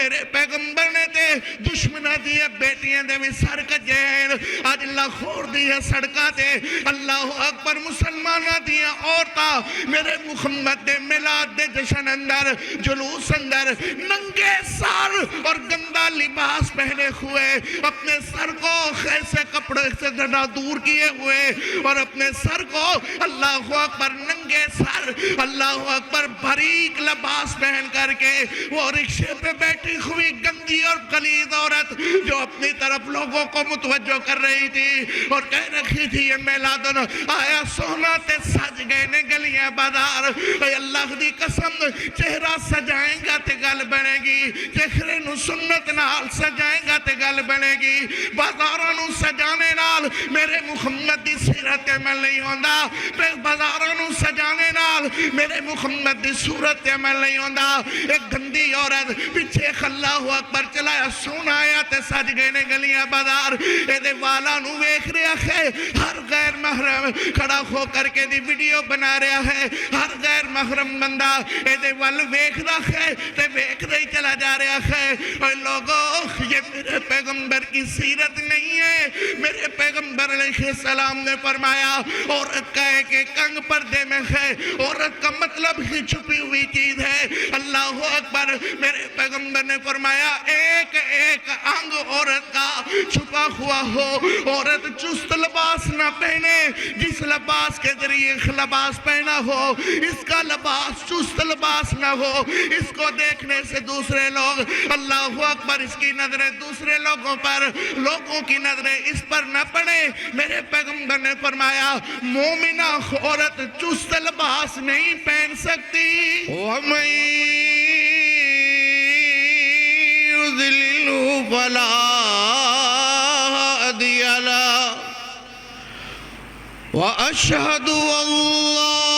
میرے پیغمبر نے تے دشمنہ دیا بیٹیاں دے بھی سر کجین آج اللہ خور دیا سڑکا تے اللہ اکبر مسلمانہ دیا عورتہ میرے محمد دے ملاد دے جشن اندر جلوس اندر ننگے سر اور گندہ لباس پہنے ہوئے اپنے سر کو خیسے کپڑے سے گھڑا دور کیے ہوئے اور اپنے سر کو اللہ اکبر ننگے سر اللہ اکبر باریک لباس پہن کر کے وہ رکشے پہ بیٹھی ہوئی گندی اور غلیظ عورت جو اپنی طرف لوگوں کو متوجہ کر رہی تھی اور کہہ رکھی تھی یہ میلادن آیا سونا تے سج گئے نے گلیاں بازار اے اللہ دی قسم چہرہ سجائیں گا تے گل بنے گی چہرے نو سنت نال سجائیں گا تے گل بنے گی بازاراں نو سجانے نال میرے محمد دی سیرت عمل نہیں ہوندا بازاراں نو سجانے نال میرے محمد دی صورت عمل نہیں ہوندا ایک گندی عورت پیچھے اللہ اکبر چلایا سونا آیا تے سج گئے نے گلیاں بازار اے دے والا نو ویکھ رہا ہے ہر غیر محرم کھڑا ہو کر کے دی ویڈیو بنا رہا ہے ہر غیر محرم بندہ اے دے وال ویکھ رہا ہے تے ویکھ رہی چلا جا رہا ہے اے لوگوں یہ میرے پیغمبر کی سیرت نہیں ہے میرے پیغمبر علیہ السلام نے فرمایا عورت کا ایک انگ پردے میں ہے عورت کا مطلب ہی چھپی ہوئی چیز ہے اللہ اکبر میرے پیغمبر نے فرمایا ایک ایک انگ عورت کا چھپا ہوا ہو عورت چست لباس نہ پہنے جس لباس کے ذریعے لباس پہنا ہو اس کا لباس چست لباس نہ ہو اس کو دیکھنے سے دوسرے لوگ اللہ اکبر اس کی نظریں دوسرے لوگوں پر لوگوں کی نظریں اس پر نہ پڑے میرے پیغمبر نے فرمایا مومنہ عورت چست لباس نہیں پہن سکتی وَمَن يُضْلِلْهُ فَلَا هَادِيَ لَهُ وَأَشْهَدُ أَن لَّا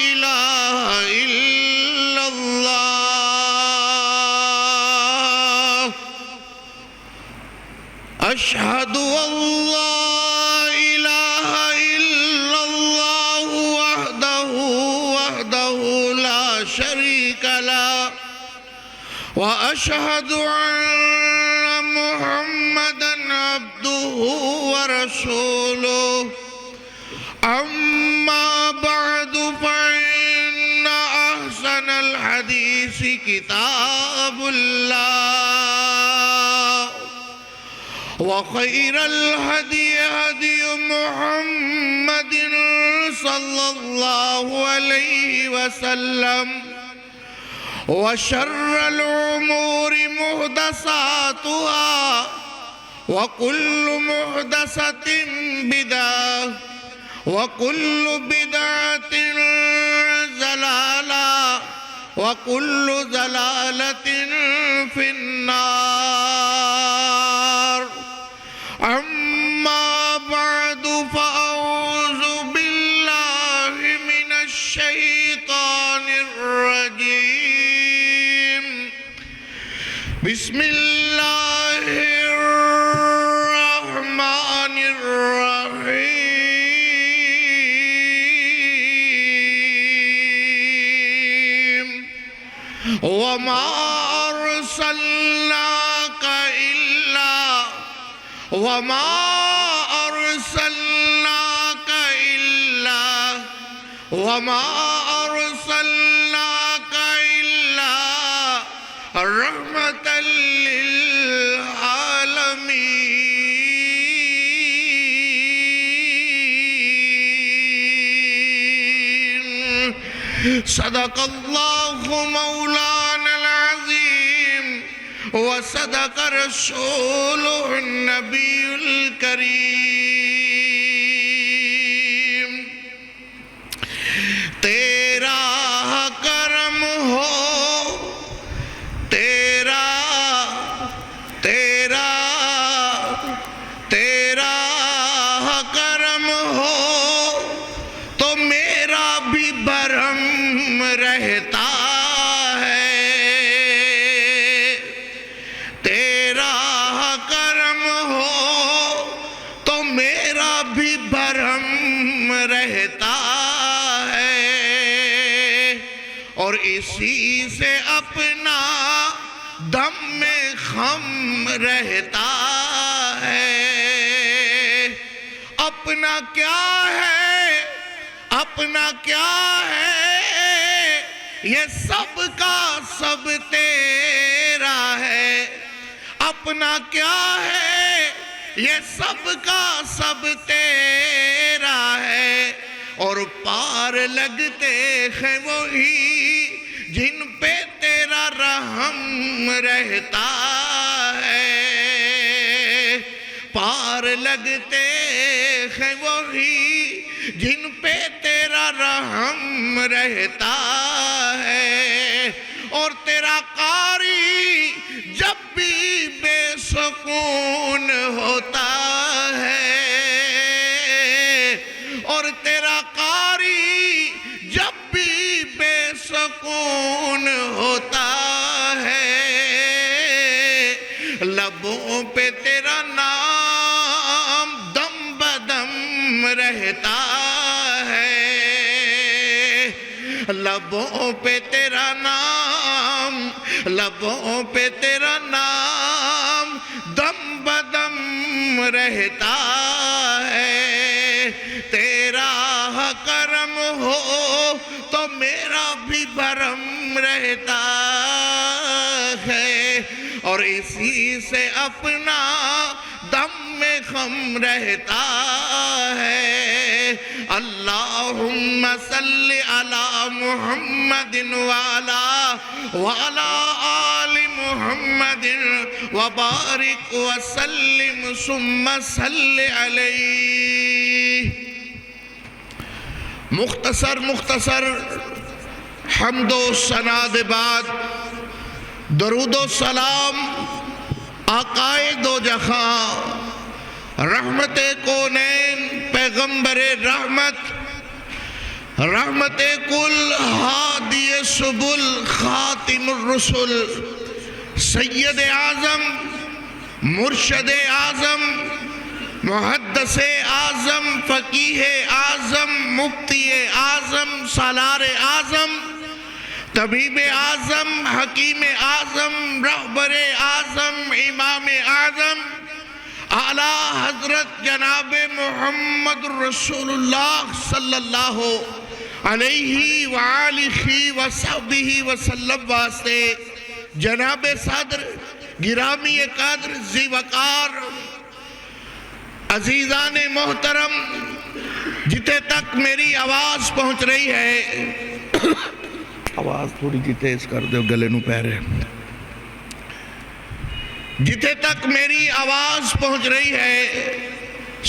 إِلَٰهَ إِلَّا اللَّهُ أَشْهَدُ أَن لَّا إِلَٰهَ إِلَّا اللَّهُ وَحْدَهُ لَا شَرِيكَ لَهُ وَأَشْهَدُ أَنَّ مُحَمَّدًا عَبْدُهُ وَرَسُولُهُ أَمَّا بَعْدُ فَإِنَّ أَحْسَنَ الْحَدِيثِ كِتَابُ اللَّهِ وَخَيْرَ الْهَدْيِ هَدْيُ مُحَمَّدٍ صَلَّى اللَّهُ عَلَيْهِ وَسَلَّمَ وَشَرَّ الْأُمُورِ مُحْدَثَاتُهَا وَكُلُّ مُحْدَثَةٍ بِدْعَةٌ وَكُلُّ بِدْعَةٍ ضَلَالَةٌ وَكُلُّ ضَلَالَةٍ فِي النَّارِ أَمَّا بَعْدُ فَأَعُوذُ بِاللَّهِ مِنَ الشَّيْطَانِ الرَّجِيمِ بسم الله الرحمن الرحيم وما أرسلناك إلا رحمة للعالمين صدق الله مولانا العظيم وصدق رسوله النبي الكريم تیرا کرم ہو تیرا کرم ہو تو میرا بھی برہم رہتا ہے تیرا کرم ہو تو میرا بھی برہم رہتا ہے اور اسی سے اپنے اپنا دم میں خم رہتا ہے. اپنا کیا ہے، اپنا کیا ہے، یہ سب کا سب تیرا ہے. اپنا کیا ہے، یہ سب کا سب تیرا ہے. اور پار لگتے ہیں وہی جن پہ تیرا رحم رہتا ہے. پار لگتے ہیں وہی جن پہ تیرا رحم رہتا ہے. اور تیرا قاری جب بھی بے سکون ہوتا ہے. اور تیرا قاری جب بھی بے سکون ہوتا ہے. لبوں پہ تیرا نام دم بدم رہتا ہے. لبوں پہ تیرا نام، لبوں پہ تیرا نام دم بدم رہتا ہے. تیرا کرم ہو تو میرا بھی بھرم رہتا ہے. اور اسی سے اپنا دم میں خم رہتا ہے. اللہم صلی علی محمد وعلا آل محمد وبارک وسلم ثم صلی علیہ. مختصر حمد و ثنا دے بعد درود و سلام آقائے دو جہاں رحمت کونین پیغمبر رحمت رحمت کل ہادی سبل خاتم الرسل سید اعظم مرشد اعظم محدث اعظم فقیہ اعظم مفتی اعظم سالار اعظم طبیب اعظم حکیم اعظم رہبر اعظم امام اعظم اعلیٰ حضرت جناب محمد رسول اللہ صلی اللہ علیہ وآلہ وصحبہ وسلم واسطے جناب صدر گرامی قدر ذی وقار عزیزان محترم جتے تک میری آواز پہنچ رہی ہے، آواز تھوڑی جی تیز کر دو گلے نو پیرے، جتے تک میری آواز پہنچ رہی ہے،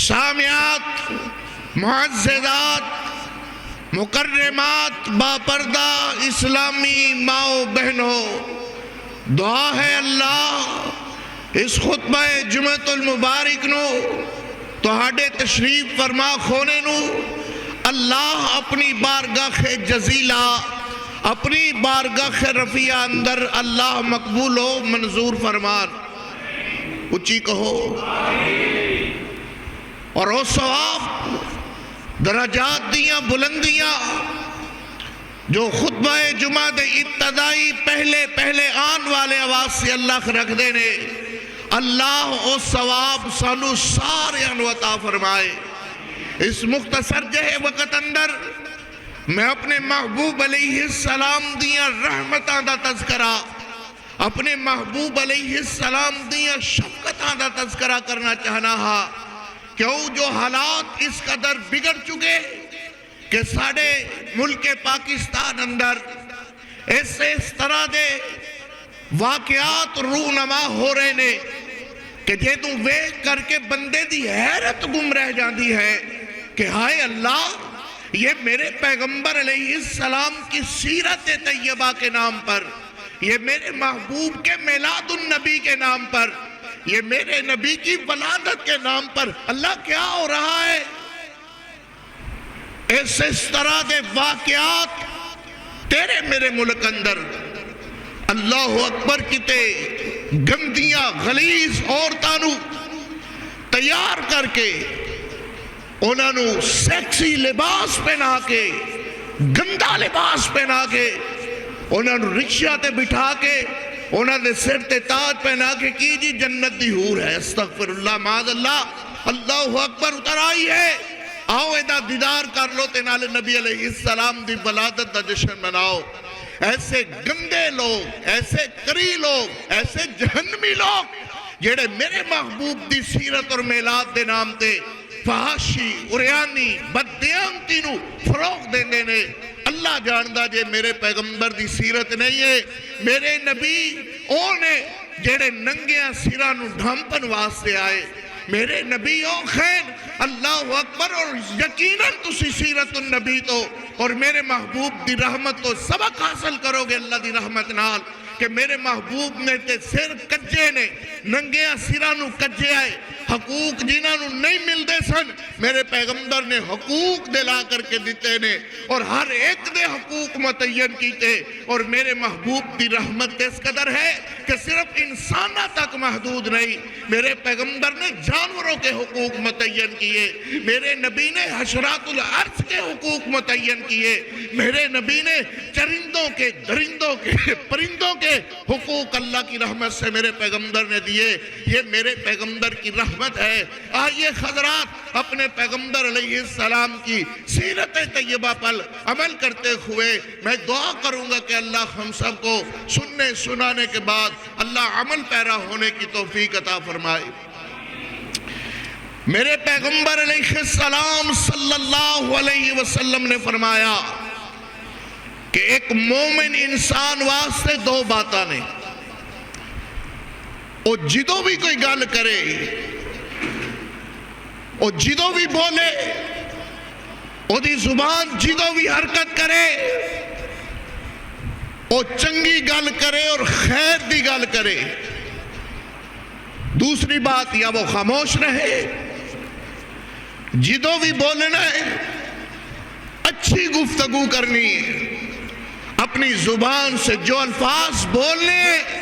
سامعات معززات مکرمات باپردہ اسلامی ماؤں بہنوں، دعا ہے اللہ اس خطبہ جمعۃ المبارک نو تہاڈے تشریف فرما کھونے نو اللہ اپنی بارگاہ جزیلہ اپنی بارگاہ رفیع اندر اللہ مقبول و منظور فرمان. اچھی کہو اور او ثواب درجات دیاں بلندیاں جو خطبہ جمعہ دے ابتدائی پہلے آن والے آواز سے اللہ رکھ دینے، اللہ او ثواب سانو سارے عطا فرمائے. اس مختصر جہے وقت اندر میں اپنے محبوب علیہ السلام دیاں رحمتاں دا تذکرہ، اپنے محبوب علیہ السلام دیاں شفقتاں دا تذکرہ کرنا چاہنا ہا. کیوں جو حالات اس قدر بگڑ چکے کہ ساڑھے ملک پاکستان اندر اس طرح دے واقعات رونما ہو رہے نے کہ جے تو ویک کر کے بندے دی حیرت گم رہ جاندی ہے کہ ہائے اللہ، یہ میرے پیغمبر علیہ السلام کی سیرت طیبہ کے نام پر، یہ میرے محبوب کے میلاد النبی کے نام پر، یہ میرے نبی کی ولادت کے نام پر اللہ کیا ہو رہا ہے. اس طرح دے واقعات تیرے میرے ملک اندر اللہ اکبر کتے گندیاں غلیظ عورتانو تیار کر کے انہوں سیکسی لباس پہنا کے گندا لباس پہنا کے انہوں نے رکشہ تے بٹھا کے انہوں نے سر تے تاج پہنا کے کی جی جنت دی حور ہے، استغفر اللہ معاذ اللہ، اللہ اکبر، اتر آئی ہے، آؤ ایدہ دیدار کر لو تے نال نبی علیہ السلام دی ولادت دا جشن مناؤ۔ ایسے گندے لوگ، ایسے کری لوگ، ایسے جہنمی لوگ جڑے میرے محبوب دی سیرت اور میلاد دے نام تے فحاشی، اریانی، بددیانتی نو فروغ دیندے نے۔ اللہ جاندہ جے میرے پیغمبر دی سیرت نہیں ہے، میرے نبی اونے جڑے ننگیاں سیرہ نو ڈھمپن واسطے آئے، میرے نبی او خیر، اللہ اکبر، اور یقیناً تسی سیرت النبی تو اور میرے محبوب دی رحمت تو سبق حاصل کرو گے اللہ دی رحمت نال، کہ میرے محبوب نے تے سر کجے نے، ننگیاں سیرہ نو کجے آئے، حقوق جنہاں نو نہیں مل دے سن، میرے پیغمبر نے حقوق دلا کر کے دیتے نے، اور ہر ایک دے حقوق متعین کیتے، اور میرے محبوب دی رحمت اس قدر ہے کہ صرف انسانہ تک محدود نہیں، میرے پیغمبر نے جانوروں کے حقوق متعین کیے، میرے نبی نے حشرات الارض کے حقوق متعین کیے، میرے نبی نے چرندوں کے، درندوں کے، پرندوں کے حقوق اللہ کی رحمت سے میرے پیغمبر نے دیے۔ یہ میرے پیغمبر کی رحمت ہے۔ آئیے حضرات اپنے پیغمبر علیہ السلام کی سیرت طیبہ پر عمل کرتے ہوئے میں دعا کروں گا کہ اللہ ہم سب کو سننے سنانے کے بعد اللہ عمل پیرا ہونے کی توفیق عطا فرمائے۔ میرے پیغمبر علیہ السلام صلی اللہ علیہ وسلم نے فرمایا کہ ایک مومن انسان واسطے دو باتاں نے، او جدو بھی کوئی گل کرے، او جدو بھی بولے، او دی زبان جدو بھی حرکت کرے، او چنگی گل کرے اور خیر دی گل کرے۔ دوسری بات، یا وہ خاموش رہے، جدو بھی بولنا ہے اچھی گفتگو کرنی ہے، اپنی زبان سے جو الفاظ بولنے ہیں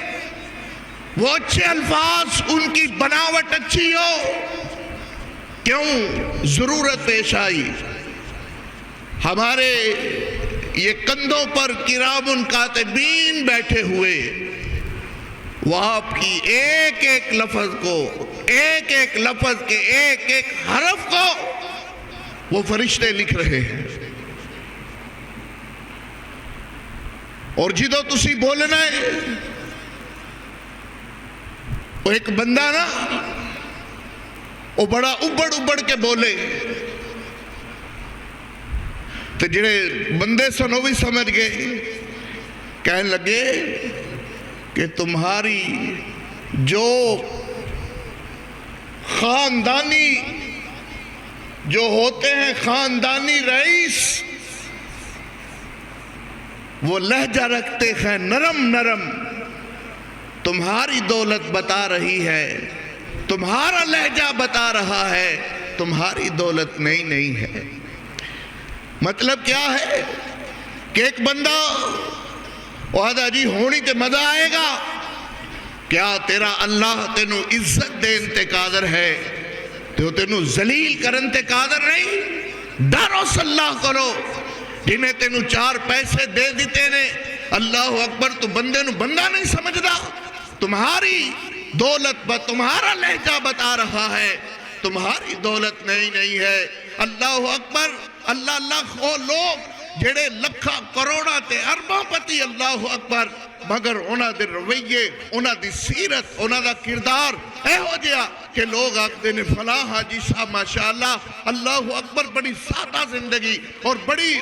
وہ اچھے الفاظ، ان کی بناوٹ اچھی ہو۔ کیوں؟ ضرورت پیش آئی، ہمارے یہ کندھوں پر کرام کاتبین بیٹھے ہوئے، وہ آپ کی ایک ایک لفظ کو، ایک ایک لفظ کے ایک ایک حرف کو وہ فرشتے لکھ رہے ہیں، اور جدو تسی بولنا ہے، وہ ایک بندہ نا وہ بڑا ابڑ کے بولے تو جڑے بندے سن وہ بھی سمجھ گئے، کہنے لگے کہ تمہاری جو خاندانی جو ہوتے ہیں خاندانی رئیس، وہ لہجہ رکھتے ہیں نرم نرم، تمہاری دولت بتا رہی ہے، تمہارا لہجہ بتا رہا ہے، تمہاری دولت نہیں ہے۔ مطلب کیا ہے کہ ایک بندہ وعدہ جی ہونی تے مزہ آئے گا، کیا تیرا اللہ تینو عزت دین تے قادر ہے، تو تینو ذلیل کرن تے قادر نہیں؟ ڈرو صلاح کرو، جنہیں تینو 4 پیسے دے دیتے نے، اللہ اکبر، تو بندے نو بندہ نہیں سمجھدا، تمہاری دولت تمہارا لہجہ بتا رہا ہے، تمہاری دولت نہیں ہے۔ اللہ اکبر، اللہ خو لوگ جڑے لکھا کروڑا تے اربوں پتی، اللہ اکبر، مگر انہاں دے رویے، انہاں دی سیرت، انہاں دا کردار اے ہو جیا کہ لوگ آکھتے نے فلاں حاجی صاحب ماشاءاللہ، اللہ اکبر، بڑی سادہ زندگی اور بڑی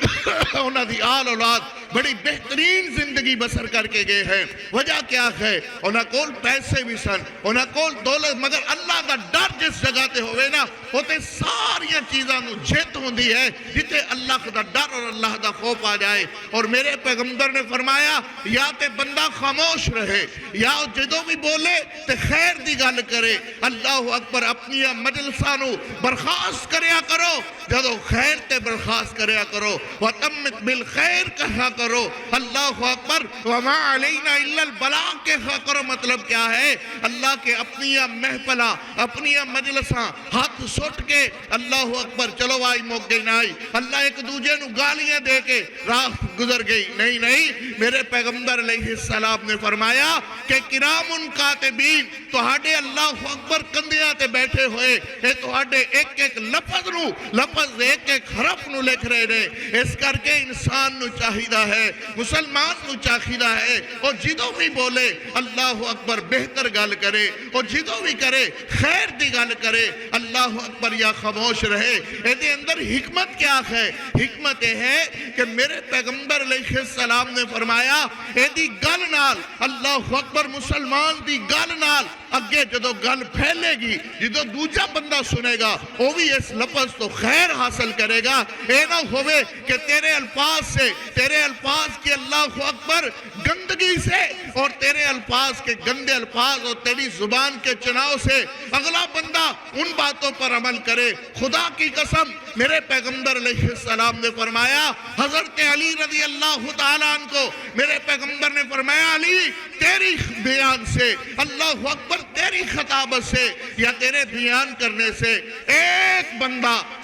انہاں دی آل اولاد بڑی بہترین زندگی بسر کر کے گئے ہیں۔ وجہ کیا ہے؟ انہاں کول پیسے بھی سن، انہاں کول دولت، مگر اللہ دا ڈر جس جگہ تے ہوئے نا، ہوتے ساریاں چیزاں نو جیت ہوندی ہے جتے اللہ دا ڈر اور اللہ دا خوف آ جائے۔ اور میرے پیغمبر نے فرمایا یا تے بندہ خاموش رہے، یا جدو بھی بولے تے خیر دی گل کرے۔ اللہ اکبر، اپنی مجلساں نو برخاست کریا کرو، جدو خیر تے برخاست کریا کرو، وَتَمِّتْ بِالْخَيْرِ کہا کرو. اللہ اکبر. وما علینا الا البلاغ کے کرو مطلب کیا ہے؟ اللہ کے اپنی محفلہ اپنی مجلساں ہاتھ سٹ کے اللہ اکبر چلو آئی موقع نہ آئی اللہ ایک دوجے نو گالیاں دے کے راہ گزر گئی. نہیں میرے پیغمبر علیہ السلام نے فرمایا کہ کرام کاتبین تہاڈے اللہ اکبر کندیاں تے بیٹھے ہوئے اے تہاڈے ایک ایک لفظ ایک ایک حرف نو لکھ رہے نے. اس کر کے انسان نو چاہیدہ ہے مسلمان نو چاہیدہ ہے اور جدوں بھی بولے اللہ اکبر بہتر گل کرے اور جدوں بھی کرے خیر دی گل کرے اللہ اکبر یا خاموش رہے. اے دے اندر حکمت کیا ہے؟ حکمت یہ ہے کہ میرے پیغمبر علیہ السلام نے فرمایا اے دی گل نال اللہ اکبر مسلمان دی گل نال اگے جدو گل پھیلے گی جدو دوجا بندہ سنے گا وہ بھی اس لفظ تو خیر حاصل کرے گا. اے نہ ہوئے کہ تیرے الفاظ کے اللہ اکبر گندگی سے اور تیرے الفاظ کے گندے الفاظ اور تیری زبان کے چناؤ سے اگلا بندہ ان باتوں پر عمل کرے. خدا کی قسم میرے پیغمبر علیہ السلام نے فرمایا حضرت علی رضی اللہ تعالیٰ عنہ کو میرے پیغمبر نے فرمایا علی تیری بیان سے اللہ اکبر تیری خطابت سے یا تیرے بیان کرنے سے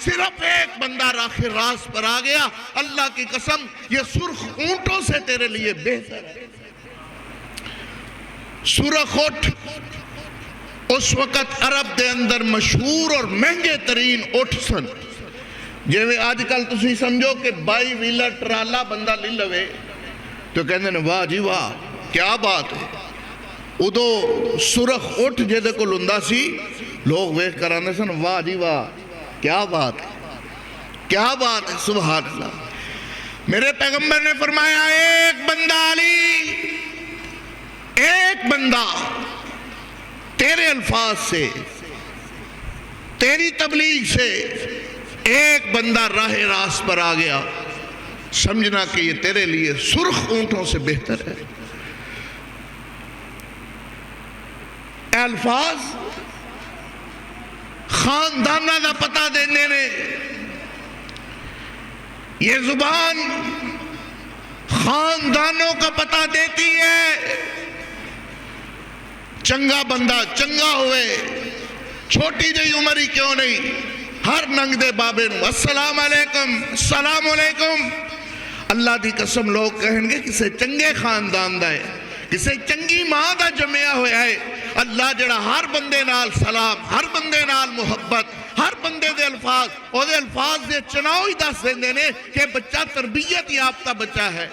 صرف ایک بندہ راہ راست پر آ گیا. اللہ کی قسم یہ سرخ اونٹوں سے تیرے لیے بہتر ہے. سرخ اونٹ اس وقت عرب دے اندر مشہور اور مہنگے ترین اونٹ سن. جیویں آج کل تسی سمجھو کہ 22 ویلر ٹرالا بندہ لے لوے تو کہندے نے واہ جی واہ کیا بات ہے. ادو سرخ اٹھ جیدے کو لندہ سی لوگ ویخ کرانے سن واہ جی واہ کیا بات ہے سبحان اللہ. میرے پیغمبر نے فرمایا ایک بندہ علی ایک بندہ تیرے الفاظ سے تیری تبلیغ سے ایک بندہ راہ راست پر آ گیا سمجھنا کہ یہ تیرے لیے سرخ اونٹوں سے بہتر ہے. الفاظ خاندانہ دا پتہ دینے نے یہ زبان خاندانوں کا پتہ دیتی ہے. چنگا بندہ چنگا ہوئے چھوٹی جی عمر ہی کیوں نہیں ہر ننگ دے بابے نو السلام علیکم. اللہ دی قسم لوگ کہیں گے کسے چنگے خاندان دا ہے کسے چنگی ماں دا جمعہ ہویا ہے. اللہ جڑا ہر بندے نال سلام ہر بندے نال محبت ہر بندے دے الفاظ اور دے الفاظ دے چناؤ ہی دس دیندے نے کہ بچہ تربیت یافتہ بچہ ہے.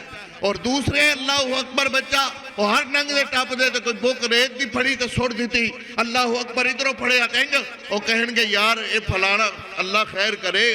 اور دوسرے اللہ اکبر بچہ وہ ہر ننگ دے ٹاپ دے تو کوئی بوک ریت دی پھڑی تو سوڑ دیتی اللہ اکبر ادھروں پھڑے کہیں گے وہ کہیں گے یار اے پھلانا اللہ خیر کرے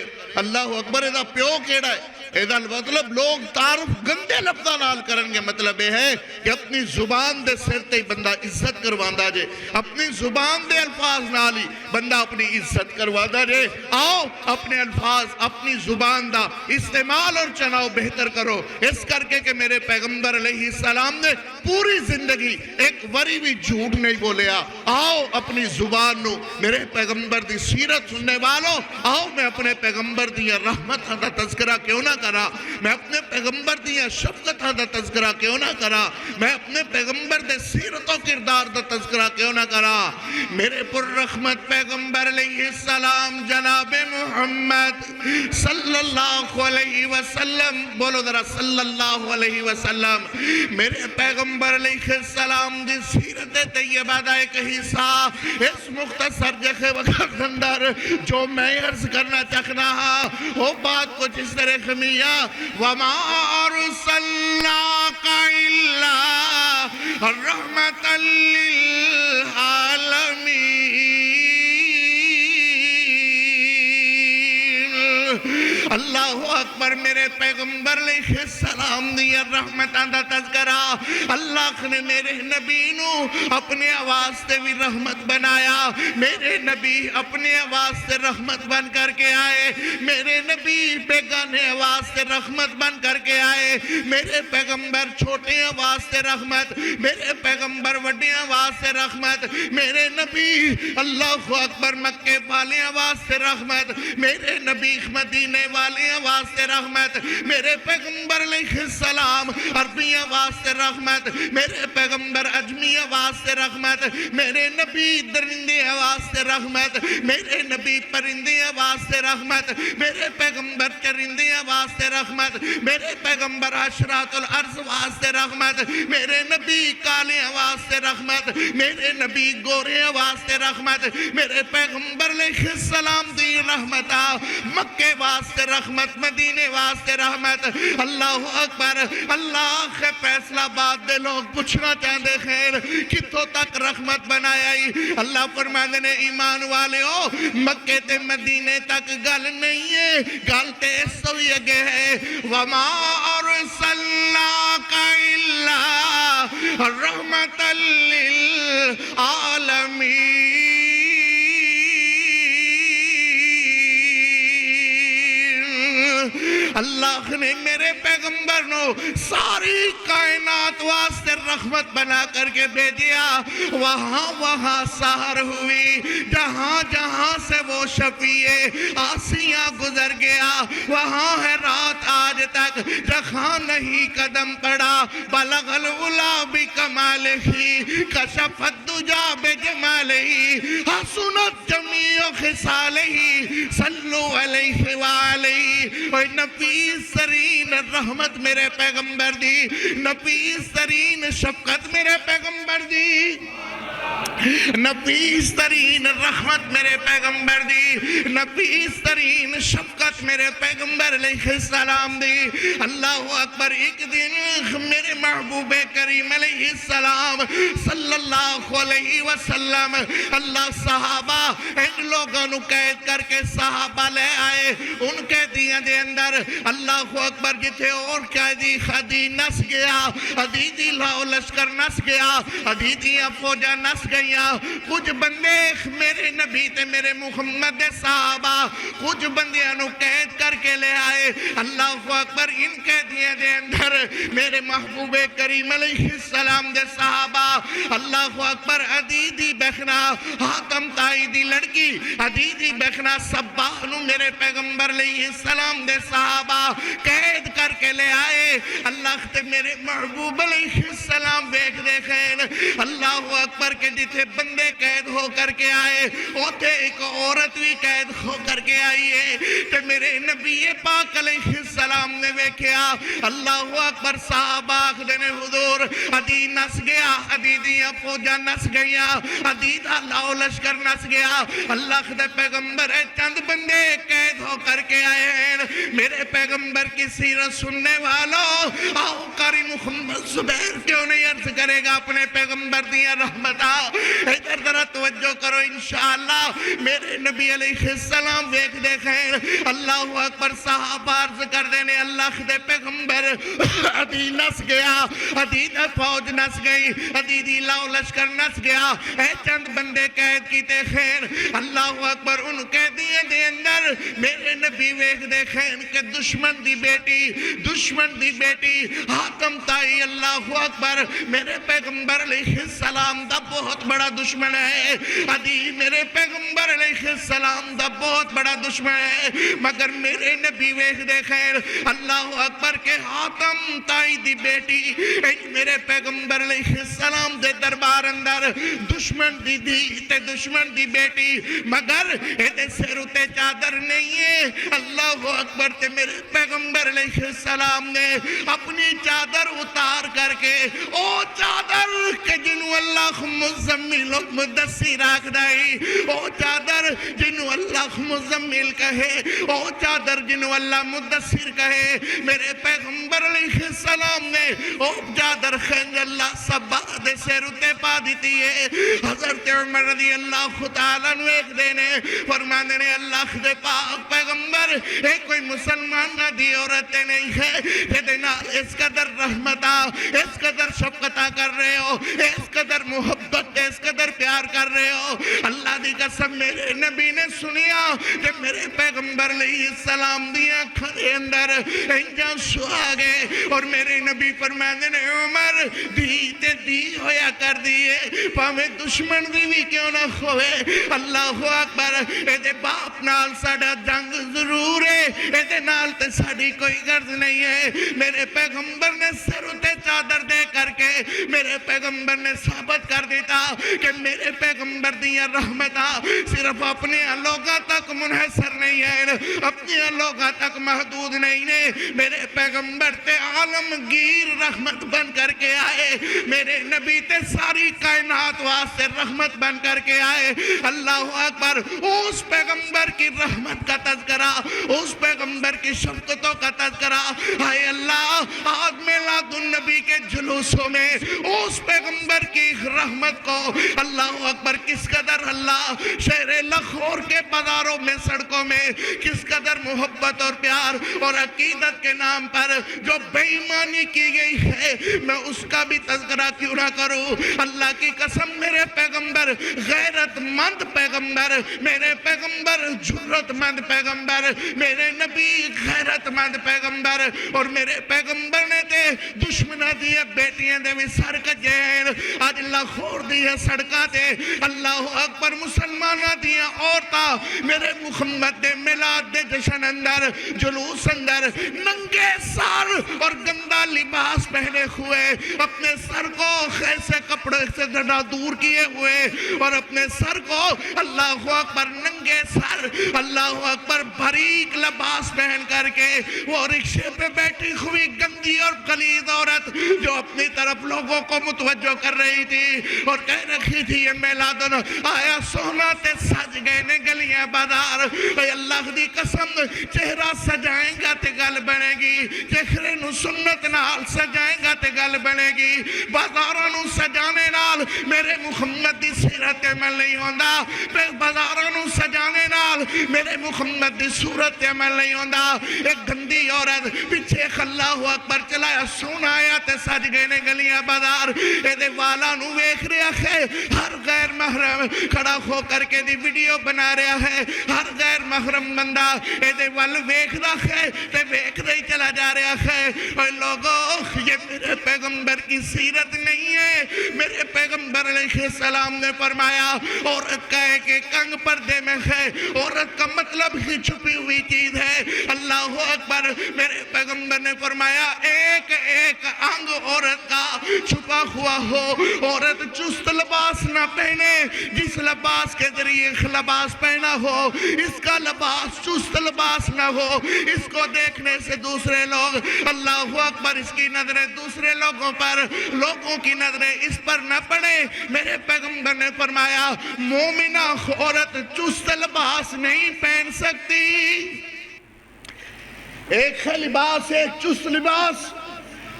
اللہ اکبر ادا پیو کیڑا ہے. ایدہ مطلب لوگ تعارف گندے لفظہ نال کرنگے. مطلب یہ ہے کہ اپنی زبان دے سرتے بندہ عزت کرواندہ جے اپنی زبان دے الفاظ نالی بندہ اپنی عزت کرواندہ جے. آؤ اپنے الفاظ اپنی زبان دا استعمال اور چناؤ بہتر کرو. اس کر کے کہ میرے پیغمبر علیہ السلام نے پوری زندگی ایک وری بھی جھوٹ نہیں بولیا. آؤ اپنی زبان نو میرے پیغمبر دی سیرت سننے والوں آؤ میں اپنے پیغمبر دی رحمت دا تذکرہ کیوں نہ کرا میں اپنے پیغمبر دی شفقت دا تذکرہ کیوں نہ کرا میں اپنے پیغمبر دے سیرت و کردار دا تذکرہ کیوں نہ کرا. میرے پر رحمت پیغمبر علیہ السلام جناب محمد صلی اللہ علیہ وسلم بولو ذرا صلی اللہ علیہ وسلم میرے پیغمبر علیہ السلام دی سیرت طیبہ دا ایک حصہ اس مختصر جخے وقت اندر جو میں عرض کرنا چاہنا وہ بات کچھ اس طرح خمیہ وَمَا أَرْسَلْنَاكَ إِلَّا رَحْمَةً لِلْعَالَمِينَ. اللہ اکبر میرے پیغمبر علیہ السلام دی رحمتان دا تذکرہ اللہ نے میرے نبی نو اپنے آواز سے بھی رحمت بنایا. میرے نبی اپنے آواز سے رحمت بن کر کے آئے میرے نبی بیگانے آواز سے رحمت بن کر کے آئے. میرے پیغمبر چھوٹے آواز سے رحمت میرے پیغمبر وڈے آواز سے رحمت میرے نبی اللہ اکبر مکے والے آواز سے رحمت میرے نبی مدینے والے آواز سے رحمت میرے پیغمبر علیہ السلام، عربی آواز سے رحمت میرے پیغمبر عجمی آواز سے رحمت، میرے نبی درندے آواز سے رحمت، میرے نبی پرندے آواز سے رحمت، میرے پیغمبر چرندے آواز سے رحمت، میرے پیغمبر حشرات الارض آواز سے رحمت، میرے نبی کالے آواز سے رحمت، میرے نبی گورے آواز سے رحمت، میرے پیغمبر علیہ السلام دی رحمت مکے واسطے رحمت، مدینے واسطے رحمت۔ اللہ اکبر۔ اللہ کے فیصلہ باد دے لوگ پوچھنا چاہتے خیر کتوں تک رحمت بنایا ہی؟ اللہ فرماندے نے ایمان والے ہو مکے تے مدینے تک گل نہیں ہے، گل تے اس ہوئی اگے ہے وما ارسلناک الا رحمت للعالمین۔ اللہ نے میرے پیغمبر نو ساری کائنات واسطے رحمت بنا کر کے بھیجیا، وہاں سحر ہوئی، جہاں جہاں سے وہ شفیع آسیہ گزر گیا، وہاں ہے رات آج تک جہاں نہیں قدم پڑا، بلغ العلا بکمالہ کشف الدجا بجمالہ حسنت جمیع خصالہ صلو علیہ وآلہ۔ اور نفیس ترین رحمت میرے پیغمبر دی، نفیس ترین شفقت میرے پیغمبر دی، نفیس ترین رحمت میرے پیغمبر دی، نفیس ترین شفقت میرے پیغمبر علیہ السلام دی۔ اللہ اکبر۔ ایک دن میرے محبوب کریم علیہ السلام صلی اللہ علیہ وسلم اللہ صحابہ ان لوگوں نو قید کر کے صحابہ لے آئے، ان قیدیاں دے اندر اللہ اکبر جتھے اور قیدی خدی نس گیا، عدیدی لاؤ لشکر نس گیا، عدیدی فوجہ نس گیا، کچھ بندے میرے نبی تے میرے محمد دے صحابہ کچھ بندیاں نو قید کر کے لے آئے۔ اللہ اکبر۔ ان قیدیاں دے اندر میرے محبوب کریم علیہ السلام دے صحابہ، اللہ اکبر، عدیدی بخنا حاتم تائی دی لڑکی عدیدی بخنا صباح نو میرے پیغمبر علیہ السلام دے صحابہ قید کر کے لے آئے۔ اللہ تے میرے محبوب علیہ السلام بیک دیکھیں اللہ اکبر کے جتھے بندے قید ہو کر کے آئے اوتے ایک عورت بھی قید ہو کر کے آئی ہے، تے میرے نبی پاک علیہ السلام نے ویکھیا اللہ اکبر صحابہ آخدے نے حضور عدید نس گیا، عدیدیاں فوجہ نس گیا، عدیدہ لاؤ لشکر نس گیا۔ اللہ دے پیغمبر چند بندے قید ہو کر کے آئے ہیں، میرے پیغمبر کی سیرت سننے والوں آؤ قاری محمد زبیر کیوں نہیں عرض کرے گا اپنے پیغمبر دیا رحمتہ؟ ادھر ذرا توجہ کرو انشاءاللہ۔ میرے نبی علیہ السلام ویکھ دیکھیں اللہ اکبر صحابہ عرض کر دینے اللہ دے پیغمبر عدید نس گیا، عدید فوج نس گئی، عدیدی لاؤ لشکر نس گیا، اے چند بندے قید کیتے خیر۔ اللہ اکبر۔ ان قیدیاں دے اندر میرے نبی ویکھ دیکھیں کہ دشمن دی بیٹی حاتم تائی اللہ اکبر میرے پیغمبر علیہ السلام دا بہت بڑا دشمن ہے، عدی میرے پیغمبر علیہ السلام دا بہت بڑا دشمن ہے، مگر میرے نبی ویکھ دیکھیں اللہ اکبر کے حاتم تائی دی بیٹی میرے پیغمبر علیہ السلام دے دربار اندر دشمن دی بیٹی مگر ایدے سر اتے چادر نہیں ہے۔ اللہ اکبر۔ تے میرے پیغمبر علیہ السلام نے اپنی چادر اتار کر کے او چادر کہ جنہوں اللہ مزمل و مدثر آکھ دائی، او چادر جنہوں اللہ مزمل کہے، او چادر جنہوں اللہ مدثر کہے، میرے پیغمبر علیہ السلام نے او چادر خینج اللہ سبا دے سیروتے پا دیتی ہے۔ حضرت عمر رضی اللہ تعالیٰ نو ایک دینے فرمانے نے اللہ دے پاک پیغمبر ایک کوئی مسلمان نہ دی عورتیں نہیں ہے کہ دینا اس قدر رحمتہ اس قدر شفقتہ کر رہے ہو، اس قدر محبت دے اس قدر پیار کر رہے ہو. اللہ دی قسم میرے نبی نے سنیا کہ میرے پیغمبر علیہ السلام دیا کھڑے اندر انجا سوا گئے اور میرے نبی فرماندے نے عمر دی تے دی ہویا کر دیئے پاویں دشمن دی بھی کیوں نہ ہوئے. اللہ اکبر. اے دے باپ نال ساڑا جنگ ضرور ہے, اے دے نال تے ساڑی کوئی غرض نہیں ہے. میرے پیغمبر نے سر اتے چادر دے کر کے میرے پیغمبر نے ثابت کر دیتا کہ میرے پیغمبر دیا رحمتہ صرف اپنے لوگاں تک منحصر نہیں ہے, اپنے لوگاں تک محدود نہیں ہے. میرے پیغمبر تے عالمگیر رحمت بن کر کے آئے, میرے نبی تے ساری کائنات واسطے رحمت بن کر کے آئے. اللہ اکبر. اس پیغمبر کی رحمت کا تذکرہ, اس پیغمبر کی شفقتوں کا تذکرہ. آئے اللہ, آج میلاد النبی کے جلوسوں میں اس پیغمبر کی رحمت کو اللہ اکبر کس قدر اللہ شہر لاہور کے بازاروں میں سڑکوں میں کس قدر محبت اور پیار اور عقیدت کے نام پر جو بے ایمانی کی گئی ہے, میں اس کا بھی تذکرہ کیوں نہ کروں. اللہ کی قسم میرے پیغمبر غیرت مند پیغمبر, میرے پیغمبر جرت مند پیغمبر, میرے نبی غیرت مند پیغمبر, اور میرے پیغمبر نے تے دشمنہ دیا بیٹیاں دے بھی سر کجین. آج لاہور دیا سڑکاں تے اللہ اکبر مسلمانہ دیا عورتہ میرے محمد دے میلاد دے جشن اندر جلوس اندر ننگے سر اور گندہ لباس پہنے ہوئے, اپنے سر کو خیر سے کپڑے سے دور کیے ہوئے اور اپنے سر کو اللہ اکبر ننگے سر اللہ اکبر باریک لباس پہن کر کے وہ رکشے پہ بیٹھی ہوئی گندی اور غلیظ عورت جو اپنی طرف لوگوں کو متوجہ کر رہی تھی اور کہہ رکھی تھی یہ میلادن آیا سونا تے سج گئے نے گلیاں بازار. اے اللہ دی قسم چہرہ سجائیں گا تے گل بنے گی, چہرے نو سنت نال سجائیں گا تے گل بنے گی, بازاراں نو سجانے نال میرے محمد دی سیرت عمل نہیں ہوندا, بازاراں نو سجانے نال میرے محمد دی صورت عمل نہیں ہوندا. ایک گندی عورت پیچھے اللہ اکبر چلایا سونا آیا تے سج گئے نے گلیاں بازار. اے دے والا نو ویکھ رہا ہے, ہر غیر محرم کھڑا ہو کر کے دی ویڈیو بنا رہا ہے, ہر غیر محرم بندہ اے دے وال ویکھ رہا ہے تے ویکھ رہی چلا جا رہا ہے. اے لوگو یہ میرے پیغمبر کی سیرت نہیں ہے. میرے پیغمبر علیہ السلام نے فرمایا عورت کہے کہ کنگ پردے میں ہے, عورت کا مطلب ہی چھپی ہوئی چیز ہے. اللہ اکبر. میرے پیغمبر نے فرمایا ایک ایک انگ عورت کا چھپا ہوا ہو, عورت چست لباس نہ پہنے, جس لباس کے ذریعے لباس پہنا ہو اس کا لباس چست لباس نہ ہو, اس کو دیکھنے سے دوسرے لوگ اللہ اکبر اس کی نظریں دوسرے لوگوں پر, لوگوں کی نظریں اس پر نہ پڑے. میرے پیغمبر نے فرمایا مومنہ عورت چست لباس نہیں پہن سکتی. ایک ہے لباس, ایک چست لباس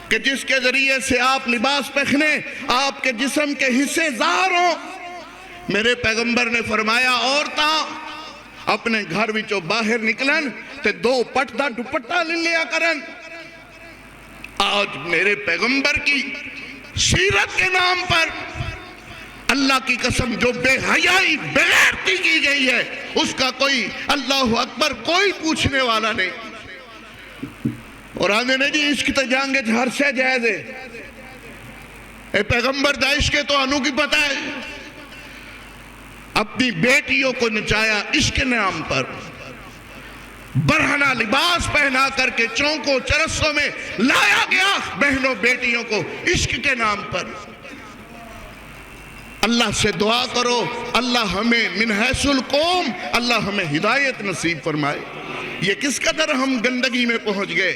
کہ جس کے ذریعے سے آپ لباس پہنے آپ کے جسم کے حصے ظاہر ہوں. میرے پیغمبر نے فرمایا عورتاں اپنے گھر وچوں باہر نکلن تے 2 پٹ دا دوپٹہ لے لیا کرن. آج میرے پیغمبر کی سیرت کے نام پر اللہ کی قسم جو بے حیائی بے غیرتی کی گئی ہے اس کا کوئی اللہ اکبر کوئی پوچھنے والا نہیں. اور آنے نے جی عشق تے جانگے ہر سے جائز ہے. اے پیغمبر دا عشق تو انو کی پتہ ہے, اپنی بیٹیوں کو نچایا عشق کے نام پر, برہنہ لباس پہنا کر کے چونکوں چرسوں میں لایا گیا بہنوں بیٹیوں کو عشق کے نام پر. اللہ سے دعا کرو اللہ ہمیں من حیث القوم اللہ ہمیں ہدایت نصیب فرمائے. یہ کس قدر ہم گندگی میں پہنچ گئے.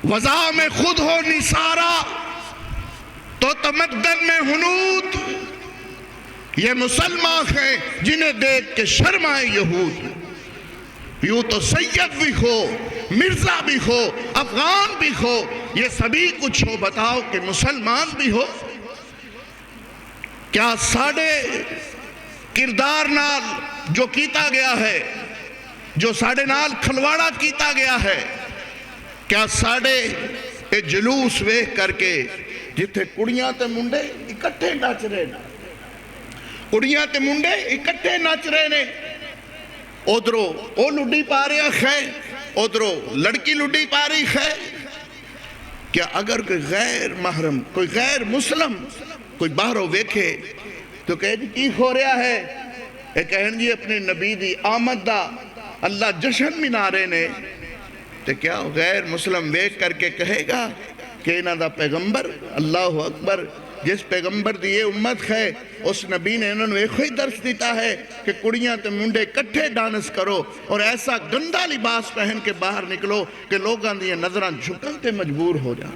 وضع میں خود ہو نثارا تو تمدن میں ہنود, یہ مسلمان ہیں جنہیں دیکھ کے شرمائے یہود. یوں تو سید بھی ہو, مرزا بھی ہو, افغان بھی ہو, یہ سبھی کچھ ہو, بتاؤ کہ مسلمان بھی ہو. کیا ساڑھے کردار نال جو کیتا گیا ہے, جو ساڑھے نال کھلواڑا کیتا گیا ہے, کیا ساڑھے جلوس ویکھ کر کے جتھے کڑیاں تے منڈے اکٹھے نچ رہے نے، کڑیاں تے منڈے اکٹھے نچ رہے نے، ادھروں او لڈی پا رہا ہے، ادھروں لڑکی لڈی پا رہی ہے۔ کیا اگر کوئی غیر محرم، کوئی غیر مسلم کوئی باہروں ویکھے تو کہے جی کی ہو رہا ہے؟ اے کہن جی اپنے نبی دی آمد دا اللہ جشن منا رہے نے، تو کیا غیر مسلم ویکھ کر کے کہے گا کہ انہاں دا پیغمبر، اللہ اکبر، جس پیغمبر دی یہ امت ہے اس نبی نے انہوں نے ایک ہی درس دیتا ہے کہ کڑیاں تے منڈے کٹھے ڈانس کرو اور ایسا گندا لباس پہن کے باہر نکلو کہ لوگاں دی نظران جھکن تے مجبور ہو جا۔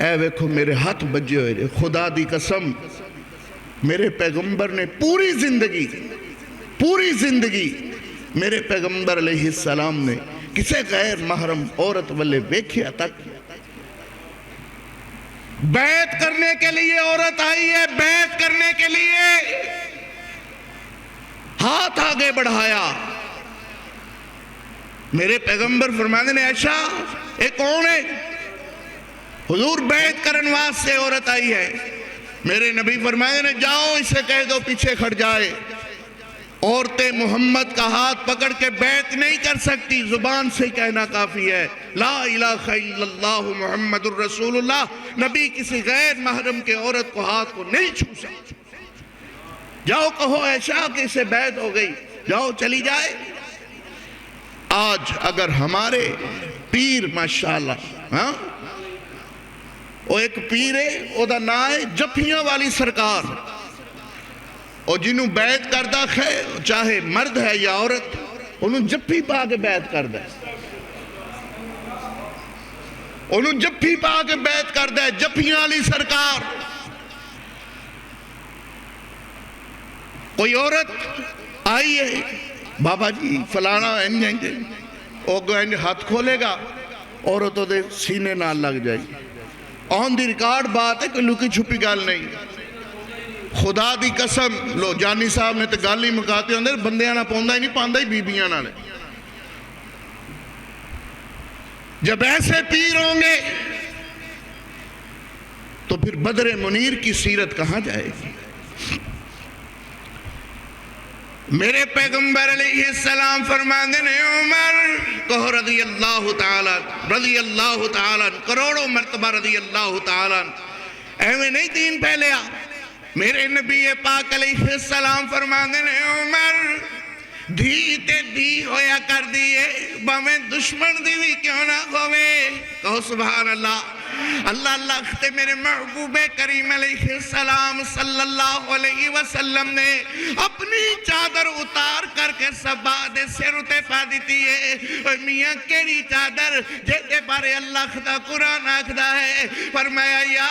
اے ویکھو میرے ہاتھ بجے ہوئے، خدا دی قسم میرے پیغمبر نے پوری زندگی میرے پیغمبر علیہ السلام نے کسے غیر محرم عورت والے ویکھیا تک؟ بیعت کرنے کے لیے عورت آئی ہے، بیعت کرنے کے لیے ہاتھ آگے بڑھایا، میرے پیغمبر فرمانے نے عائشہ ایک کون ہے؟ حضور بیعت کرن واسطے عورت آئی ہے۔ میرے نبی فرمانے نے جاؤ اسے کہہ دو پیچھے کھڑ جائے۔ عورتیں محمد کا ہاتھ پکڑ کے بیعت نہیں کر سکتی، زبان سے کہنا کافی ہے لا الہ الا اللہ محمد الرسول اللہ۔ نبی کسی غیر محرم کے عورت کو ہاتھ کو نہیں چھو سکتی۔ جاؤ کہو عائشہ کہ اسے بیعت ہو گئی، جاؤ چلی جائے۔ آج اگر ہمارے پیر ماشاءاللہ، ہاں وہ ایک پیر ہے، وہ دا نام ہے جپھیاں والی سرکار، اور جنہوں بیعت کردہ ہے چاہے مرد ہے یا عورت، انہوں جپھی پا کے بیعت کردہ ہے، انہوں جپھی پا کے بیعت کردہ ہے، جپھیاں والی سرکار۔ کوئی عورت آئی ہے بابا جی فلانا انجھے اوگو ہاتھ کھولے گا، عورتوں دے سینے نال لگ جائے گی۔ آن دی ریکارڈ بات ہے کہ لکی چھپی گال نہیں۔ خدا دی قسم لو جانی صاحب نے تو گال ہی مکاتے ہوندے بندیاں نہ پوندہ ہی نہیں پاندہ ہی بیبیاں نہ لے۔ جب ایسے پیر ہوں گے تو پھر بدر منیر کی سیرت کہاں جائے گی؟ میرے پیغمبر علیہ السلام فرماندے نے عمر کہو رضی اللہ تعالیٰ کروڑوں مرتبہ رضی اللہ تعالیٰ، ایویں نہیں دین پہلے آ۔ میرے نبی پاک علیہ السلام فرماندے نے عمر دھی تے دھی ہویا کر دیئے باویں دشمن دی بھی کیوں نہ ہوئے۔ کہو سبحان اللہ۔ اللہ اللہ تے میرے محبوب کریم علیہ السلام صلی اللہ علیہ وسلم نے اپنی چادر اتار کر کے سبا دے سر اتے پا دیتی ہے۔ اور میاں کیڑی چادر جیتے بارے اللہ دا قرآن آکھدا ہے، فرمایا یا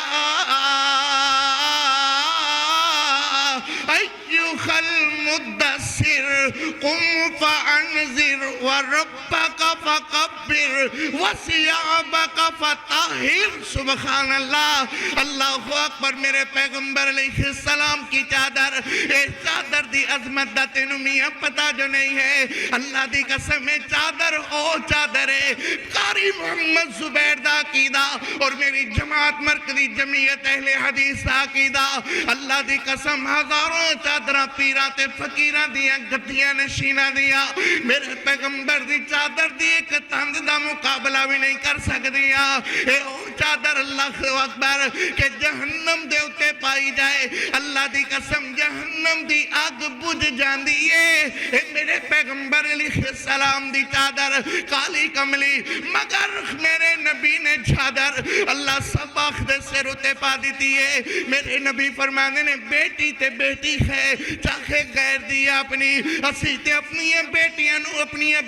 ایوہ المدثر قم فانذر وربک فکبر وثیابک فطہر۔ سبحان اللہ، اللہ اکبر۔ میرے پیغمبر علیہ السلام کی چادر، اس چادر دی عظمت دا تینوں میاں پتہ جو نہیں ہے۔ اللہ دی قسم ہے چادر او چادر ہے قاری محمد زبیر دا عقیدہ اور میری جماعت مرکزی جمعیت اہل حدیث دا عقیدہ، اللہ دی قسم ہزاروں چادرہ پیران تے فقیران دیا گدیاں نشینہ دیا، میرے پیغمبر دی چادر دی ایک تند دا مقابلہ بھی نہیں کر سکدیا۔ اے او چادر اللہ اکبر کہ جہنم دے اتے پائی جائے، اللہ دی قسم جہنم دی آگ بجھ جان دیئے۔ اے میرے پیغمبر علیہ السلام دی چادر کالی کملی، مگر میرے نبی نے چادر اللہ سباخ دے سر اتے پا دیتی ہے۔ میرے نبی فرمانے نے بیٹی تے بیٹی ہے چاہے غیر دیا اپنی، اسی تے اپنی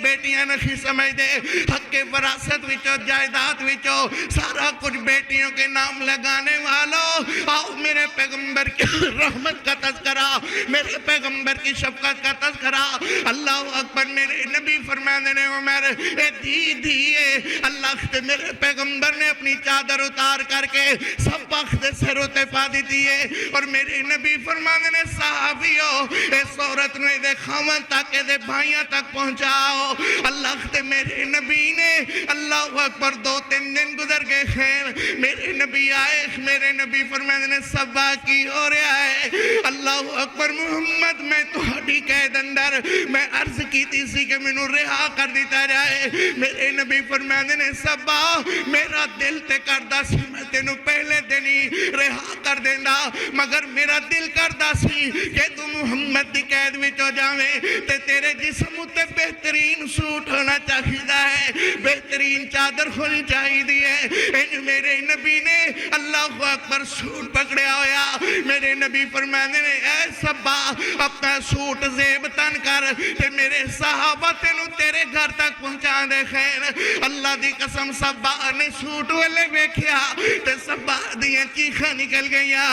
بیٹیاں نخی سمجھ دے، حق کے وراثت وچو جائیداد وچو سارا کچھ بیٹیوں کے نام لگانے والوں، آؤ میرے پیغمبر کی رحمت کا تذکرہ، میرے پیغمبر کی شفقت کا تذکرہ۔ اللہ اکبر۔ میرے نبی فرمانے نے عمر اے دیئے اللہ تے میرے پیغمبر نے اپنی چادر اتار کر کے سب وقت سر ہوتے پا دیتی ہے، اور میرے نبی فرمانے نے صحابیو اس عورت نے دے خامن تک دے بھائیاں تک پہنچاؤ اللہ دے میرے نبی نے اللہ اکبر 2-3 دن گزر گئے خیر میرے نبی آئے میرے نبی فرمائے نے صبا کی ہو رہا ہے اللہ اکبر محمد میں تہاڈی قید اندر میں عرض کی تیسی کہ میں نو رہا کر دیتا جائے میرے نبی فرمائے نے صبا میرا دل تے کردہ سی میں تینو پہلے دنی رہا کر دینا مگر میرا دل کردہ سی کہ تو محمد دی قید وچ ہو جاویں تے تیرے جسم تے بہترین سوٹ ہونا چاہیدہ ہے بہترین چادر ہونی چاہیدی ہے ان میرے نبی نے اللہ اکبر سوٹ پکڑیا ہویا میرے نبی فرمانے نے اے صبا اپنا سوٹ زیب تن کر تے میرے صحابہ تینو تیرے گھر تک پہنچا دے خیر اللہ دی قسم صبا نے سوٹ والے بیکھیا تے صبا دیاں چیخاں نکل گیا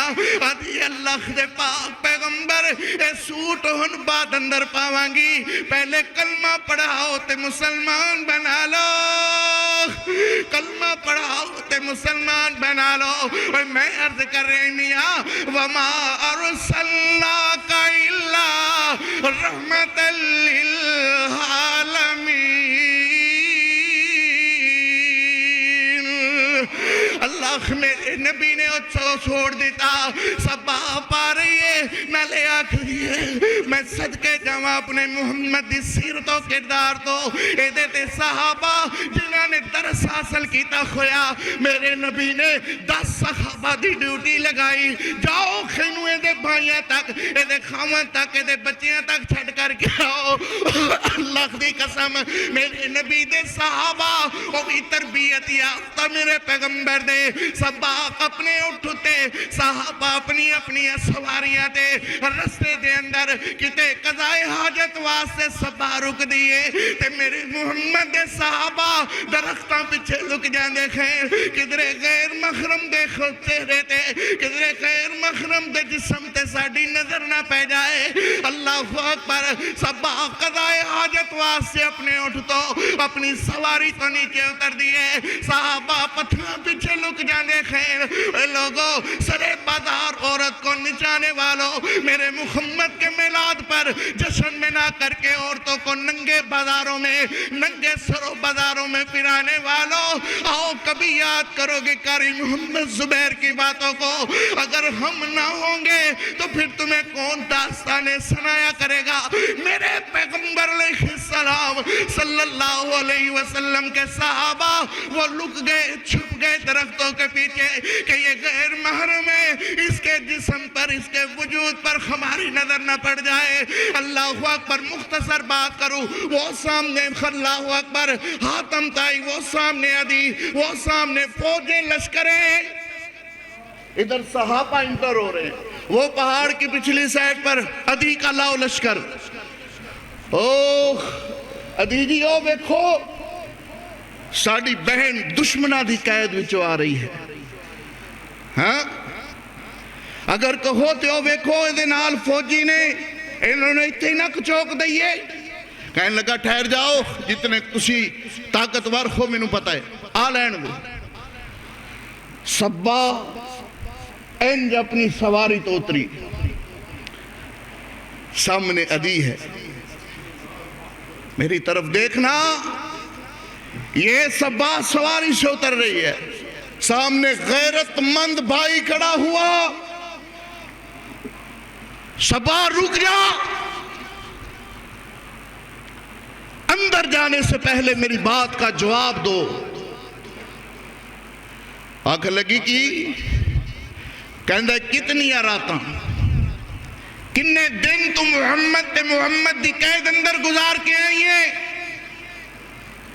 ادھی اللہ دے پاک پیغمبر اے سوٹ ہن بعد اندر پاوانگی پہلے کلمہ پڑھاؤ تے مسلمان بنا لو کلمہ پڑھاؤ تے مسلمان بنا لو اور میں عرض کر رہی میاں وَمَا أَرْسَلْنَاكَ إِلَّا رَحْمَةً لِلْعَالَمِينَ اللہ میرے نبی نے چھوڑ دیتا صبا پا رہی ہے نہ لے آکھری ہے میں صدقے جاؤں اپنے محمد دی سیرت و کردار تو اے دیتے صحابہ جنہاں نے درس حاصل کیتا کھویا میرے نبی نے 10 صحابہ دی ڈیوٹی لگائی جاؤ خینوے دے بھائیاں تک اے دے خامن تک اے دے بچیاں تک چھڑ کر کے آؤ اللہ دی قسم میرے نبی دے صحابہ وہ بھی تربیت یافتہ میرے پیغمبر دے سباق اپنے اٹھتے صحابہ اپنی اپنی سواریاں دے رستے دے اندر کتے قضائے حاجت واسطے سبا رک دیئے تے میرے محمد دے صحابہ درختاں پچھے لک جان دے خیر کدرے غیر محرم دے خود چہرے تے کدرے غیر محرم دے جسم تے ساڑی نظر نہ پہ جائے اللہ اکبر سبا قضائے حاجت واسطے اپنے اٹھتو اپنی سواری تو نیچے اتر دیئے صحابہ پتھراں پچھے لک جانے خیر اے لوگوں سرے بازار عورت کو نچانے والوں میرے محمد کے میلاد پر جشن میں نہ کر کے عورتوں کو ننگے بازاروں میں ننگے سروں بازاروں میں پھرانے والوں آؤ کبھی یاد کرو گے قاری محمد زبیر کی باتوں کو اگر ہم نہ ہوں گے تو پھر تمہیں کون داستانے سنایا کرے گا میرے پیغمبر علیہ السلام صلی اللہ علیہ وسلم کے صحابہ وہ لک گئے چھپ گئے درختوں کے پیچھے کہ یہ غیر محرم ہے اس کے جسم پر اس کے وجود پر ہماری نظر نہ پڑ جائے اللہ اکبر مختصر بات کروں وہ سامنے اللہ اکبر حاتم تائی وہ سامنے عدی وہ سامنے فوجیں لشکریں ادھر صحابہ انٹر ہو رہے ہیں وہ پہاڑ کی پچھلی سائٹ پر عدی کا لاؤ لشکر اوہ عدی جی او بیکھو ساڑی بہن دشمنہ دی قید وچو آ رہی ہے ہاں اگر کہو تے او بیکھو ادھے نال فوجی نے انہوں نے اتنا کچوک دئیے کہنے لگا ٹھہر جاؤ جتنے تسی طاقتور ہو میں نو پتہ ہے آ لین دو سبا انج اپنی سواری تو اتری سامنے عدی ہے میری طرف دیکھنا یہ سبا سواری سے اتر رہی ہے سامنے غیرت مند بھائی کھڑا ہوا سبا رک جا اندر جانے سے پہلے میری بات کا جواب دو آنکھ لگی کی کہندہ کتنی آراتاں کنے دن تو محمد دی قید اندر گزار کے آئی ہیں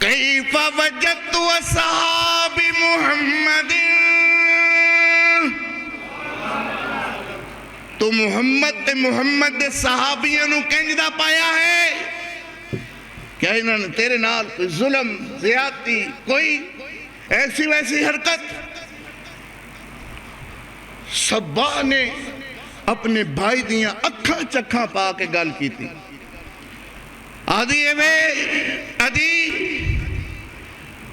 کیف وجدت اصحاب محمد تو محمد دے صحابیوں نو کنجدہ پایا ہے کیا انہوں نے تیرے نال کوئی ظلم زیادتی کوئی ایسی ویسی حرکت سبا نے اپنے بھائی دیاں اکھاں چکھاں پا کے گل کی تھی آدھی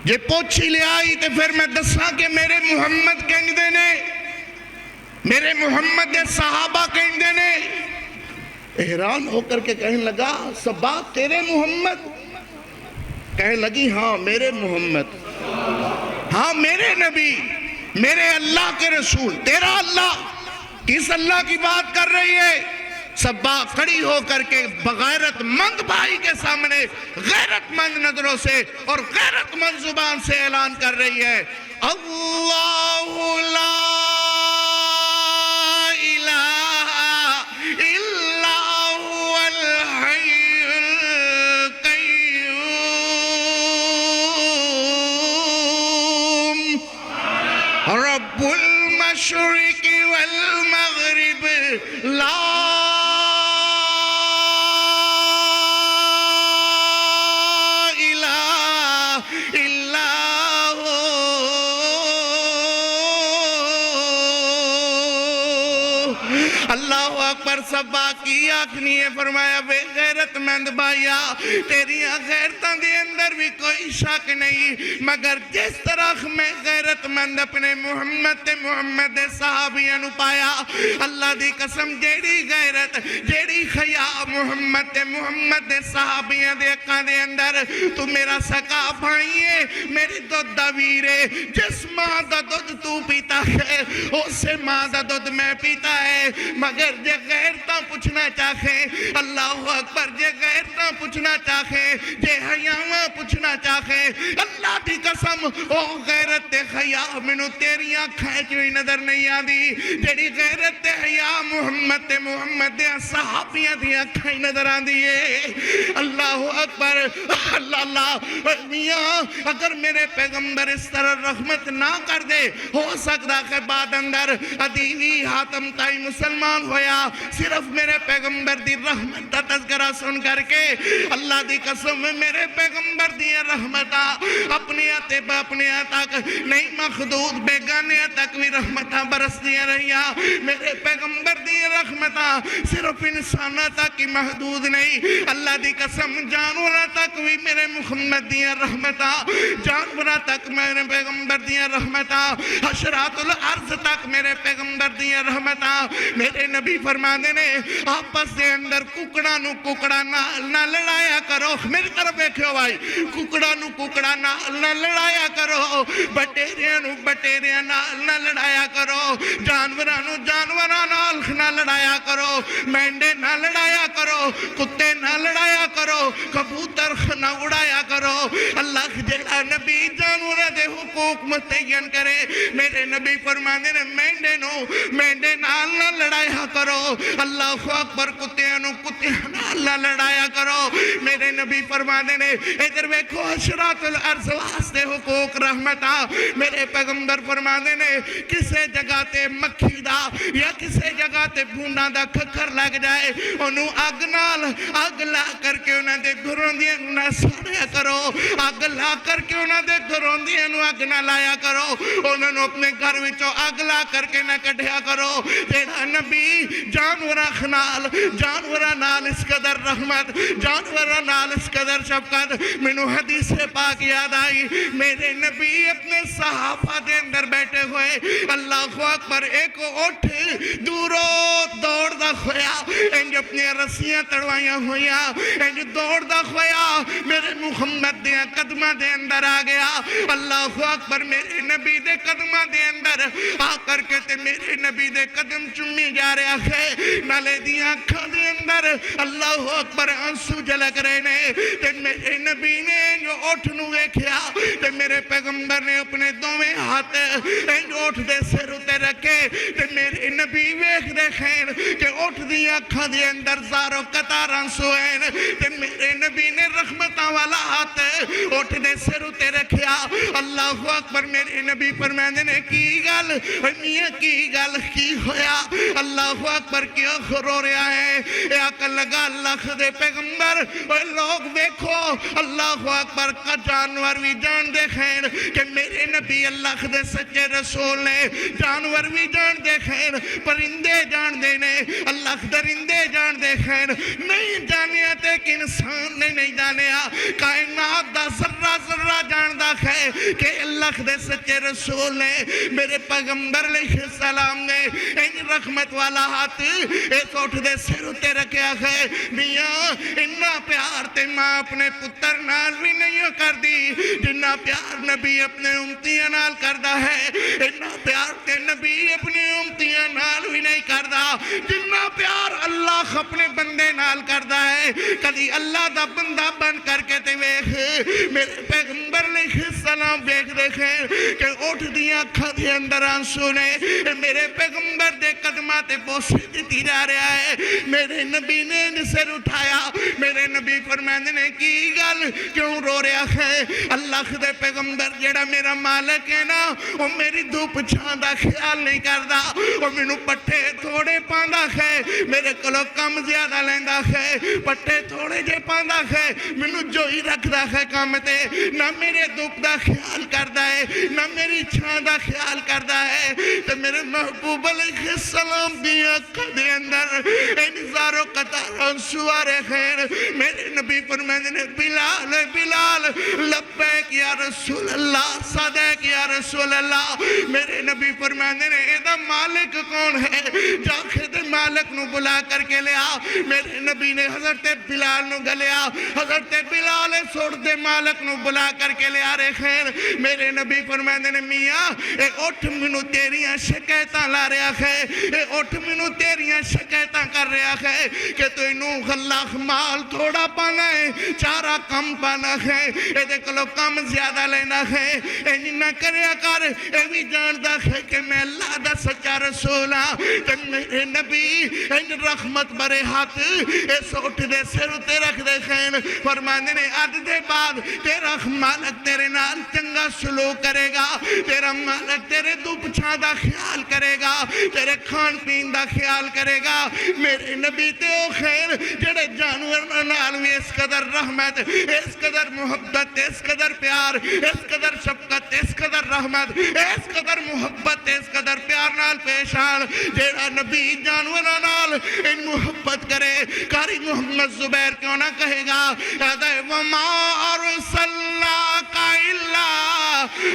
جے پوچھی لے آئی تے پھر میں دساں کہ میرے محمد کہندے نے میرے محمد دے صحابہ کہندے نے حیران ہو کر کے کہنے لگا صبا تیرے محمد؟ کہنے لگی ہاں میرے محمد، ہاں میرے نبی، میرے اللہ کے رسول۔ تیرا اللہ؟ کس اللہ کی بات کر رہی ہے؟ صبا کھڑی ہو کر کے بغیرت مند بھائی کے سامنے غیرت مند نظروں سے اور غیرت مند زبان سے اعلان کر رہی ہے، اللہ لا الہ الا هو الحی القیوم رب المشرق والمغرب لا اللہ اکبر۔ صبا کی آنکھنی ہے، فرمایا بے غیرت مند بھائیا، تیریاں غیرتاں دے اندر بھی کوئی شک نہیں، مگر جس طرح میں غیرت مند اپنے محمد تے محمد دے صحابیاں نو پایا، اللہ دی قسم جیڑی غیرت جیڑی خیا محمد تے محمد دے صحابیاں دے اکاں دے اندر، تو میرا سکا بھائی ہے، میری دودھ دا ویرے، جس ماں دا دودھ تو پیتا ہے اسے ماں دا دودھ میں پیتا ہے، مگر جے غیرتاں پوچھنا چاہے، اللہ اکبر، جے غیرتاں پوچھنا چاہے، جے حیاواں پوچھنا چاہے، اللہ دی قسم او غیرت تے حیا منو تیریاں کھینچ ہوئی نظر نہیں آدی، جیڑی غیرت تے حیا محمد تے محمد دے صحابیاں دیا کھائی نظر آدی ہے۔ اللہ اکبر، اللہ میاں اگر میرے پیغمبر اس طرح رحمت نہ کر دے، ہو سکتا ہے بعد اندر عدیوی حاتم تائی مسلمان ہویا، صرف میرے پیغمبر دی رحمت دا تذکرہ سن کر کے، اللہ دی قسم میرے پیغمبر دی رحمتہ اپنی اتبا اپنے تک نہیں محدود، بیگانے تک بھی رحمتہ برس دیا رہیا، میرے پیغمبر دی رحمتہ صرف انسانہ تک ہی محدود نہیں، اللہ دی قسم جانورہ تک بھی میرے محمد دی رحمتہ، جانورہ تک میرے پیغمبر دی رحمتہ، حشرات الارض تک میرے پیغمبر دی رحمتہ۔ میرے نبی فرما دینے آپس دے اندر ککڑا نو ککڑا نہ لڑایا کرو، میری طرف دیکھو بھائی، ککڑا نو ککڑا نہ لڑایا کرو، بٹیریاں نو بٹیریاں نہ لڑایا کرو، جانوراں نو جانوراں نہ لڑایا کرو، مینڈے نہ لڑایا کرو، کتے نہ لڑایا کرو، کبوتر نہ اڑایا کرو۔ اللہ جیڑا نبی جانوراں دے حقوق متعین کرے، میرے نبی فرما دینے مینڈے نال نہ لڑایا کرو، اللہ اکبر، کتیاں نو کتیاں نال نہ لڑایا کرو، میرے نبی فرما دینے ادھر ویکھو حشرات الارض واسطے حقوق رحمتہ، میرے پیغمبر فرما دینے کسے جگہ تے مکھی دا یا کسے جگہ تے بھونڈا دا کھکر لگ جائے، انہوں اگ نال اگ لا کر کے انہاں دے گھروں دیاں نہ ساڑیا کرو، اگ لا کر کے انہاں دے گھروں دیاں نو اگ نہ لایا کرو، انہوں نے اپنے گھر وچوں اگ لا کر کے نہ کٹھیا کرو۔ جیڑا نبی جانورہ نال اس قدر رحمت، جانورہ نال اس قدر شفقت، منو حدیث پاک یاد آئی، میرے نبی اپنے صحابہ دے اندر بیٹھے ہوئے، اللہ اکبر، ایک اٹھ دورو دوڑ دا خویا، انج اپنے رسیاں تڑوائیاں ہویا، انج دوڑ دا خویا میرے محمد دے قدمہ دے اندر آ گیا، اللہ اکبر، میرے نبی دے قدمہ دے اندر آ کر کے تے میرے نبی دے قدم چمی جا رہا ہے، نالے دیاں کھا دے اندر اللہ اکبر آنسو جلک رہے نے، تے میرے نبی نے جو اٹھ نو ایکھیا، تے میرے پیغمبر نے اپنے دوویں ہاتھ جو اٹھ دے سر اتے رکھے، تے میرے نبی ویکھ دے خیر کہ اٹھ دیاں کھا دے اندر زارو قطار آنسو ہیں، تے میرے نبی نے رحمتہ والا ہاتھ اٹھ دے سر اتے رکھیا، اللہ اکبر، میرے نبی فرماندے نے کی گل میاں کی گل کی ہویا، اللہ اکبر کیوں رو رہا ہے، اے عقل لگا اللہ دے پیغمبر، اے لوگ دیکھو اللہ اکبر کا جانور بھی جان دے خیر کہ میرے نبی اللہ دے سچے رسول نے، جانور بھی جان دے خیر، پرندے جان دے نے، اللہ درندے جان دے خیر، نہیں جانیا تے کہ انسان نے نہیں جانیا، کائنات دا ذرہ ذرہ جان دا خیر کہ اللہ دے سچے وچ رسول نے میرے پیغمبر علیہ السلام نے ان رحمت والا ہاتھ اس اٹھ دے سر اتے رکھیا ہے میاں انہا پیار تے ماں اپنے پتر نال بھی نہیں کر دی جنہا پیار نبی اپنے امتیاں نال کردہ ہے انہا پیار تے نبی اپنے امتیاں نال بھی نہیں کردہ جنہا پیار اللہ اپنے بندے نال کردہ ہے کدی اللہ دا بندہ بن کر کے تے ویخ میرے پیغمبر علیہ السلام ویخ دیکھیں کہ اٹھ دیا کھا دے اندر آنسو نے میرے پیغمبر دے قدمات بوسے دیتی جا رہا ہے میرے نبی نے سر اٹھایا میرے نبی فرمائے نے کی گل کیوں رو رہا ہے اللہ دے پیغمبر جڑا میرا مالک ہے نا وہ میری دھوپ چھان دا خیال نہیں کردہ وہ منو پٹھے تھوڑے پاندہ ہے میرے کلو کم زیادہ لیندہ ہے پٹھے تھوڑے جے پاندہ ہے منو جو ہی رکھ دا ہے کامتے نہ میرے دھوپ دا خیال کردہ ہے نہ میری چھان دا خیال کردہ ہے تو میرے محبوب علیہ السلام دی آنکھ دے اندر انزارو قطار سوارے خیر میرے نبی فرمائے نے بلال بلال لبیک یا رسول اللہ صدیق یا رسول اللہ میرے نبی فرمائے نے ایدہ مالک کون ہے جاکے دے مالک نو بلا کر کے لیا میرے نبی نے حضرت بلال نو گلیا حضرت بلال سوڑ دے مالک نو بلا کر کے لیا رے خیر میرے نبی فرمائے نے میاں اے اٹھ منو تیریاں شکایتاں لا رہا ہے اے اٹھ منو تیریاں شکایتاں کر رہا ہے کہ تو انہوں غلّہ مال تھوڑا پانا ہے چارہ کم پانا ہے اے دیکھ لو کم زیادہ لینا ہے اے نہ کریا کر اے بھی جاندہ ہے کہ میں اللہ دا سچا رسول ہاں کہ میرے نبی ان رحمت برے ہاتھ اے سوٹ دے سر تے رکھ دے خین فرمانے نے عد دے بعد تیرا مالک تیرے نال چنگا سلوک کرے گا تیرا مالک تیرے دوپ چھاندہ خیال کرے گا تیرے کھان پین دا خیال کرے گا میرے نبی تے او خیر جڑے جانور نال میں اس قدر رحمت اس قدر محبت اس قدر پیار اس قدر شفقت اس قدر رحمت اس قدر محبت اس قدر پیار نال پیشان جڑا نبی جانور نال ان محبت کرے کاری محمد زبیر کیوں نہ کہے گا وَمَا أَرْسَلْنَاكَ إِلَّا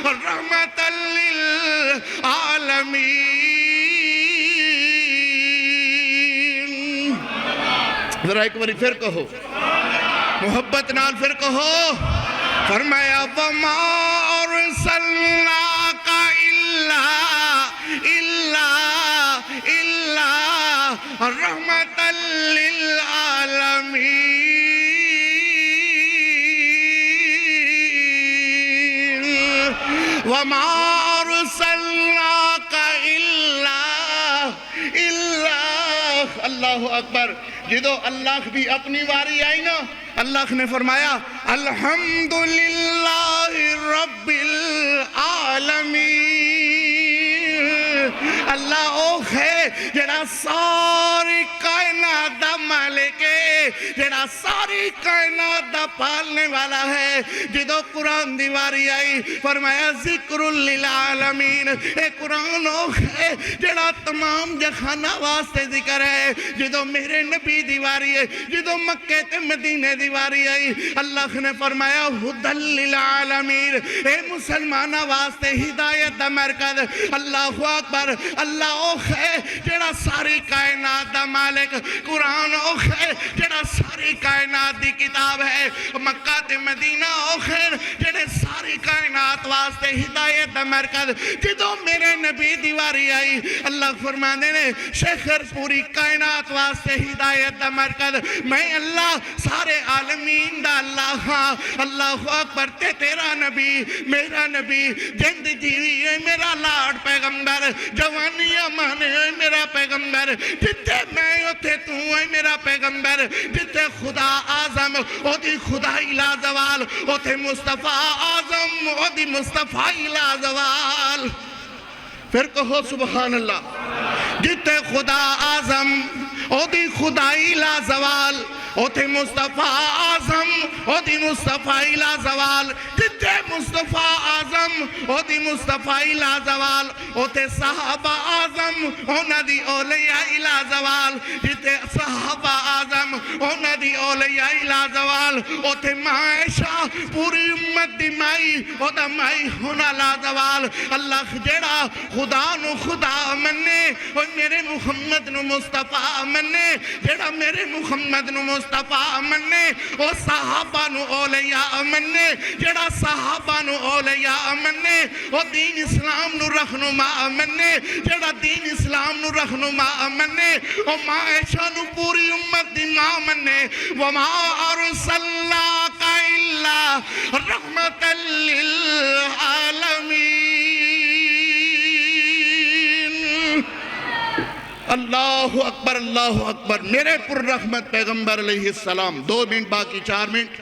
رَحْمَةً لِلْعَالَمِينَ ذرا ایک باری پھر کہو محبت نال پھر کہو فرمایا وَمَا أَرْسَلْنَاكَ إِلَّا رَحْمَةً لِلْعَالَمِينَ وَمَا أَرْسَلْنَاكَ إِلَّا اللہ اکبر جدو اللہ بھی اپنی واری آئی نا اللہ نے فرمایا الحمدللہ رب العالمین اللہ او ہے جڑا ساری کائنات دا مالک ہے جڑا ساری کائنات دا پالنے والا ہے جدو قرآن دیواری آئی فرمایا ذکر للعالمین اے قرآن او ہے جڑا تمام جہانہ واسطے ذکر ہے جدو میرے نبی دیواری ہے جدو مکہ تے مدینہ دیواری آئی اللہ نے فرمایا ہدل للعالمین اے مسلمانہ واسطے ہدایت دا مرکز اللہ اکبر اللہ او ہے جڑا ساری کائنات دا مالک قرآن او ہے جڑا ساری کائنات دی کتاب ہے مکہ تے مدینہ او ہے جڑے ساری کائنات واسطے ہدایت دا مرکز جدو میرے نبی دیواری آئی اللہ فرمانے نے شیخر پوری کائنات واسطے ہدایت دا مرکز میں اللہ سارے عالمین دا اللہ ہاں اللہ اکبر تے تیرا نبی میرا نبی جند جیوی ہے میرا لاڈ پیغمبر جوانی امانے ہے میرا پیغمبر جتے میں ہوتے تو ہے میرا پیغمبر جتے خدا آزم او دی خدای لازوال او تے مصطفیٰ آزم او دی مصطفیٰ لازوال پھر کہو سبحان اللہ جتے خدا آزم او دی خدای لازوال اوتھے مصطفیٰ آزم اوتھی مصطفیٰ الہ زوال جتے مصطفیٰ آزم اوتھی مصطفیٰ الہ زوال اوتھے صحابہ آزم اونا دی اولیاء الہ زوال جتے صحابہ آزم اونا دی اولیاء الہ زوال اوتھے معائشہ پوری امت دی مائی اوتھا مائی ہونا لا زوال اللہ جڑا خدا نو خدا مننے اور میرے محمد نو مصطفیٰ مننے جڑا میرے محمد نو مصطفیٰ مننے او صحابہ نو اولیاء مننے جڑا صحابہ نو اولیاء مننے او دین اسلام نو رہنما مننے جڑا دین اسلام نو رہنما مننے او معائشہ نو پوری امت دی ماں مننے وَمَا أَرْسَلْنَاكَ إِلَّا رَحْمَةً لِلْعَالَمِينَ اللہ اکبر اللہ اکبر میرے پر رحمت پیغمبر علیہ السلام 2 منٹ باقی 4 منٹ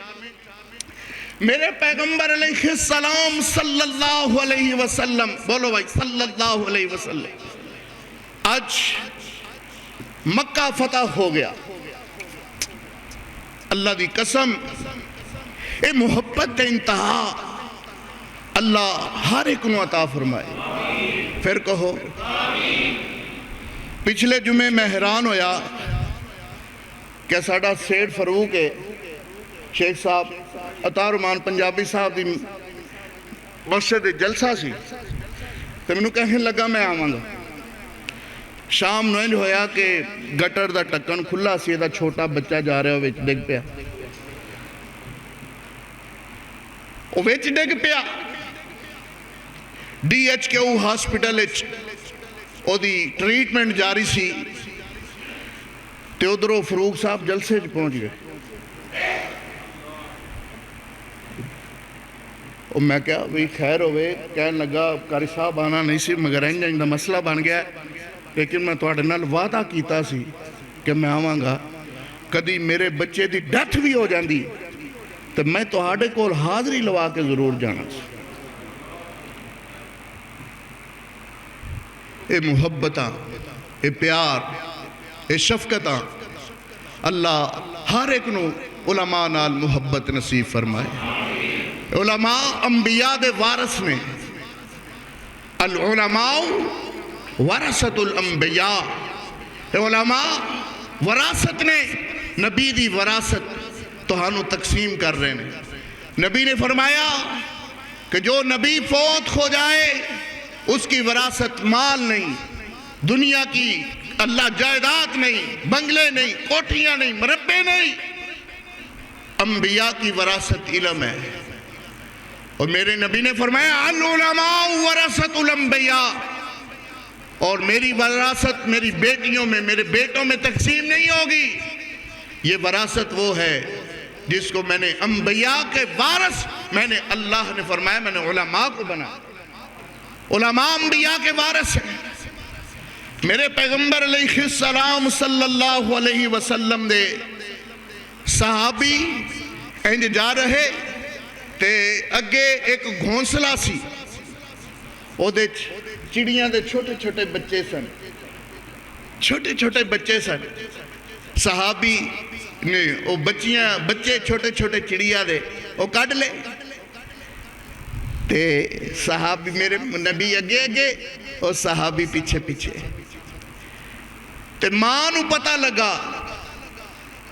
میرے پیغمبر علیہ السلام صلی اللہ علیہ وسلم بولو بھائی صلی اللہ علیہ وسلم آج مکہ فتح ہو گیا اللہ دی قسم اے محبت انتہا اللہ ہر ایک نو عطا فرمائے پھر کہو پچھلے جمعے میں حیران ہویا کہ ساڑھا سیڈ فروغ ہے شیخ صاحب عطا رحمان پنجابی صاحب دی مسجد جلسہ سی تو میں نے کہنے لگا میں آواں گا شام نوینج ہویا کہ گٹر دا ٹکن کھلا سی دا چھوٹا بچہ جا رہا ویچ ڈگ پیا وہ ویچ ڈگ پیا ڈی ایچ کے او ہاسپٹل ایچ او دی ٹریٹمنٹ جاری سی تے ادھرو فروغ صاحب جلسے پہنچ گئے اور میں کیا بھی خیر ہوئے کہنے لگا کاری صاحب آنا نہیں سی مگر انجا دا مسئلہ بن گیا لیکن میں توڑے نال وعدہ کیتا سی کہ میں آواں گا کدی میرے بچے دی ڈیتھ بھی ہو جاندی تو میں توڑے کو حاضری لوا کے ضرور جانا سی اے محبتاں اے پیار اے شفقتاں اللہ ہر ایک نو علماء نال محبت نصیب فرمائے علماء انبیاء دے وارث نے العلماء ورثت الانبیاء علماء وراثت نے نبی دی وراثت توہانو تقسیم کر رہے ہیں نبی نے فرمایا کہ جو نبی فوت ہو جائے اس کی وراثت مال نہیں دنیا کی اللہ جائیداد نہیں بنگلے نہیں کوٹھیاں نہیں مربے نہیں انبیاء کی وراثت علم ہے اور میرے نبی نے فرمایا العلماء ورثت الانبیاء اور میری وراثت میری بیٹیوں میں میرے بیٹوں میں تقسیم نہیں ہوگی یہ وراثت وہ ہے جس کو میں نے انبیاء کے وارث میں نے اللہ نے فرمایا میں نے علماء کو بنا علماء انبیاء کے وارث ہیں میرے پیغمبر علیہ السلام صلی اللہ علیہ وسلم دے صحابی انج جا رہے تے اگے ایک گھونسلا سی او دے چڑیاں دے چھوٹے چھوٹے بچے سن چھوٹے چھوٹے بچے سن صحابی نے او بچے چھوٹے چھوٹے چڑیا دے او کٹ لے تے صحابی میرے نبی اگے اگے اور صحابی پیچھے پیچھے تے ماں نو پتہ لگا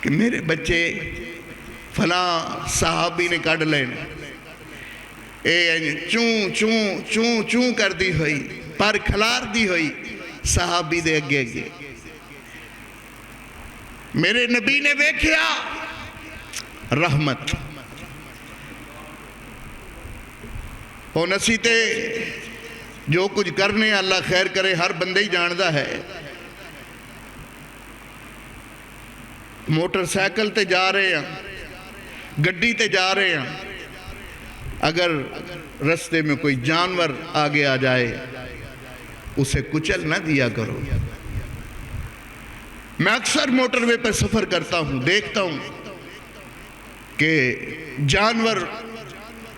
کہ میرے بچے فلاں صحابی نے کٹ لے اے چون چون چون چون کر دی ہوئی پر کھلار دی ہوئی صحابی دے اگے اگے میرے نبی نے ویکھیا رحمت اور نصیتے جو کچھ کرنے اللہ خیر کرے ہر بندے ہی جاندہ ہے موٹر سائیکل تے جا رہے ہیں گڈی تے جا رہے ہیں اگر رستے میں کوئی جانور آگے آ جائے اسے کچل نہ دیا کرو میں اکثر موٹر وے پر سفر کرتا ہوں دیکھتا ہوں کہ جانور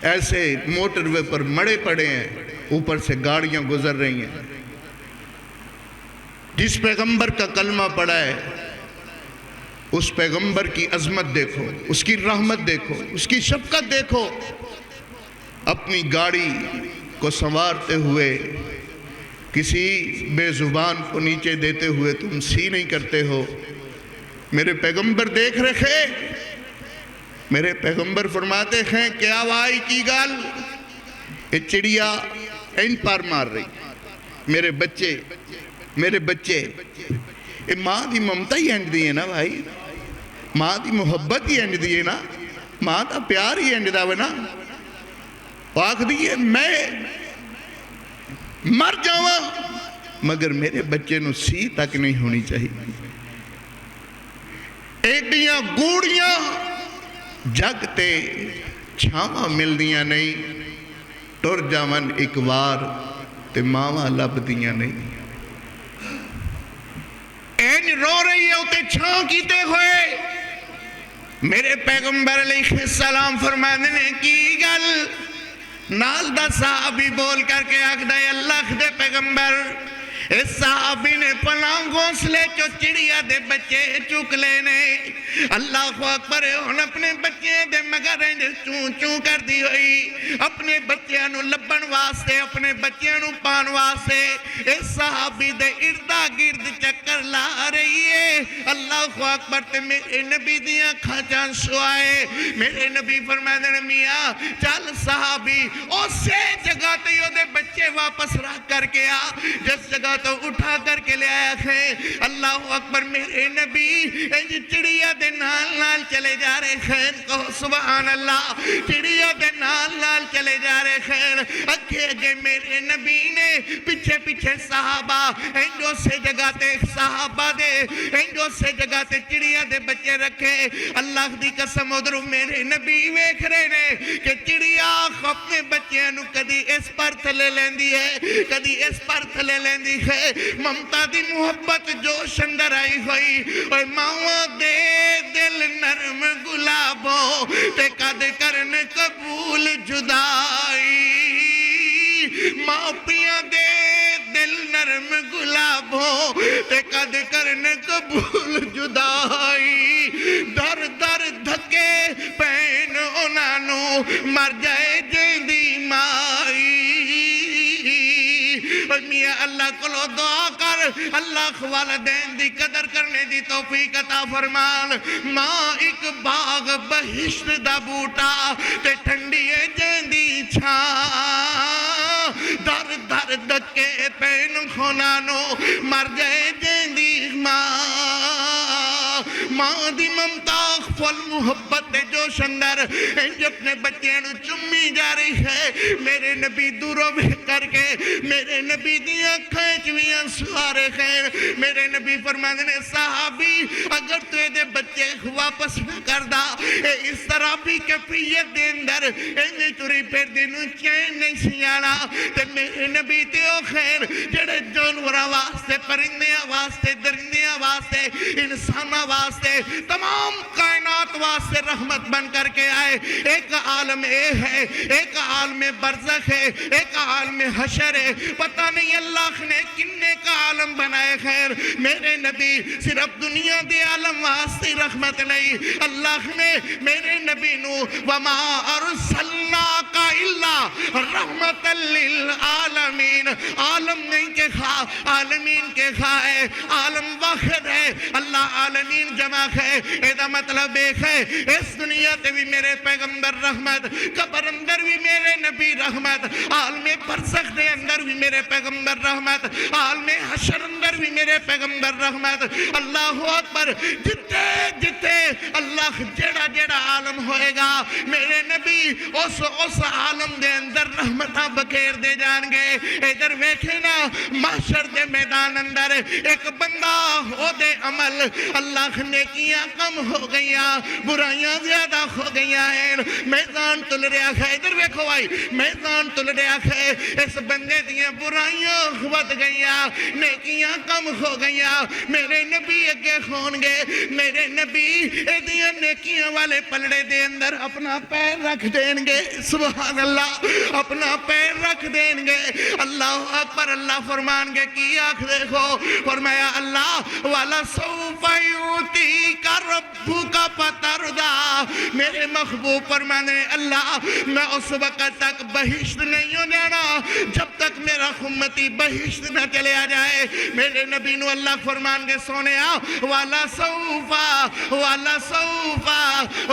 ایسے موٹر وے پر مڑے پڑے ہیں اوپر سے گاڑیاں گزر رہی ہیں جس پیغمبر کا کلمہ پڑھا ہے اس پیغمبر کی عظمت دیکھو، اس کی رحمت دیکھو، اس کی شفقت دیکھو. اپنی گاڑی کو سنوارتے ہوئے کسی بے زبان کو نیچے دیتے ہوئے تم سی نہیں کرتے ہو. میرے پیغمبر دیکھ رکھے، میرے پیغمبر فرماتے ہیں کیا وائی کی گال یہ چڑیا این پار مار رہی. میرے بچے یہ ماں دی ممتا ہی اینڈ دی ہے نا بھائی، ماں دی محبت ہی اینڈ دی ہے نا، ماں دا پیار ہی اینڈ دا ہے نا. آخ دیئے میں مر جاواں مگر میرے بچے نو سی تک نہیں ہونی چاہیے. ایڈیاں گوڑیاں جگ تے چھاواں مل دیاں نہیں، ٹر جاون ایک وار تے ماواں لب دیاں نہیں. این رو رہی ہے اتے چھاں کیتے ہوئے. میرے پیغمبر علیہ السلام فرمانے نے کی گل نال دا صحابی بول کر کے آکھ دے اللہ دے پیغمبر. اس صحابی نے پناہ گھونسلے چو چڑیا دے بچے چک لینے. اللہ اکبر ان اپنے بچے دے مگر چون چون کر دی ہوئی، اپنے بچے نو لبن واسطے، اپنے بچے نو پان واسطے اس صحابی دے اردہ گرد چکر لا رہی ہے. اللہ اکبر تے میرے نبی دیاں کھاچان سوائے. میرے نبی فرمائے دے میاں چل صحابی اسے جگہ تے یو دے بچے واپس رکھ کر کے آ جس جگہ تو اٹھا کر کے لے آیا ہے. اللہ اکبر. میرے نبی چڑیا دے نال نال چلے جا رہے خیر کہو سبحان اللہ. چڑیا دے نال نال چلے جا رہے خیر. اگے اگے میرے نبی نے پیچھے پیچھے صحابہ انجو سے جگہ تے صحابہ دے انجو سے جگہ تے چڑیا دے بچے رکھے. اللہ دی قسم ادھر میرے نبی ویکھ رہے نے کہ چڑیا اپنے بچے نو کدی اس پر تھلے لیندی ہے کدی اس پر تھلے لیندی ہے. ممتا دی محبت جوش اندر آئی ہوئی. اور ماں دے دل نرم گلابوں تے قد کرن قبول جدائی. ماں پیا دے دل نرم گلابوں تے قد کرن قبول جدائی. در در دھکے پین انہوں مر جائے جیندی مائی. میاں اللہ کلو دعا کر اللہ والدین دی قدر کرنے دی توفیق عطا فرمان. ماں ایک باغ بہشت دا بوٹا تے ٹھنڈی جیندی چھاں. در در دکے پین خونانو مر جائے جیندی ماں. ماں دی ممتا فل محبت جوش اندر انج اپنے بچے نو چمی جا رہی ہے. میرے نبی دوروں میں کر کے میرے نبی دیاں کھینچویاں سوارے خیر. میرے نبی فرمانے نے صحابی اگر تو دے بچے واپس نہ کر دا اس طرح بھی کفیت دے اندر انجے تری پھر دنوں چین نہیں سیانا. تے میرے نبی تے او خیر جڑے جانورہ واسطے پرندے واسطے درندے واسطے انسان واسطے تمام کائنات واسطے رحمت بن کر کے آئے. ایک عالم اے ہے، ایک عالم برزخ ہے، ایک عالم حشر ہے. پتہ نہیں اللہ نے کنے کا عالم بنائے خیر. میرے نبی صرف دنیا دے عالم واسطے رحمت نہیں. اللہ نے میرے نبی نو وما ارسلناک الا رحمت للعالمین. عالم نہیں کے خواہ عالمین کے خواہ ہے. عالم واحد ہے، اللہ عالمین جمع ہے. ایدہ مطلب ایک ہے اس دنیا تے بھی میرے پیغمبر رحمت، قبر اندر بھی میرے نبی رحمت، عالم برزخ دے اندر بھی میرے پیغمبر رحمت، عالم حشر اندر بھی میرے پیغمبر رحمت. اللہ اکبر. جتے جتے اللہ جڑا جڑا عالم ہوئے گا میرے نبی اس عالم دے اندر رحمتہ بکیر دے جان گے. ادھر ویکھے نا محشر دے میدان اندر ایک بندہ ہو دے عمل اللہ نیکیاں کم ہو گئیاں برائیاں زیادہ ہو گئیاں ہیں. میدان تل رہا ہے. ادھر ویکھو آئی میدان تل رہا ہے. اس بندے دیاں برائیاں ود گئیاں نیکیاں کم ہو گئیاں. میرے نبی اگے خون گے میرے نبی دیاں نیکیاں والے پلڑے دے اندر اپنا پیر رکھ دیں گے. سبحان اللہ. اپنا پیر رکھ دیں گے. اللہ اکبر. اللہ فرمان گے کی آنکھ دیکھو فرمایا اللہ والا سوف یؤتیک ربک فترضی، میرے محبوب فرمانے اللہ میں اس وقت تک بہشت نہیں ہو جانا جب تک میرا امتی بہشت نہ چلے آ جائے۔ میرے نبی نو اللہ فرمان کے سونے والا سوفا والا سوفا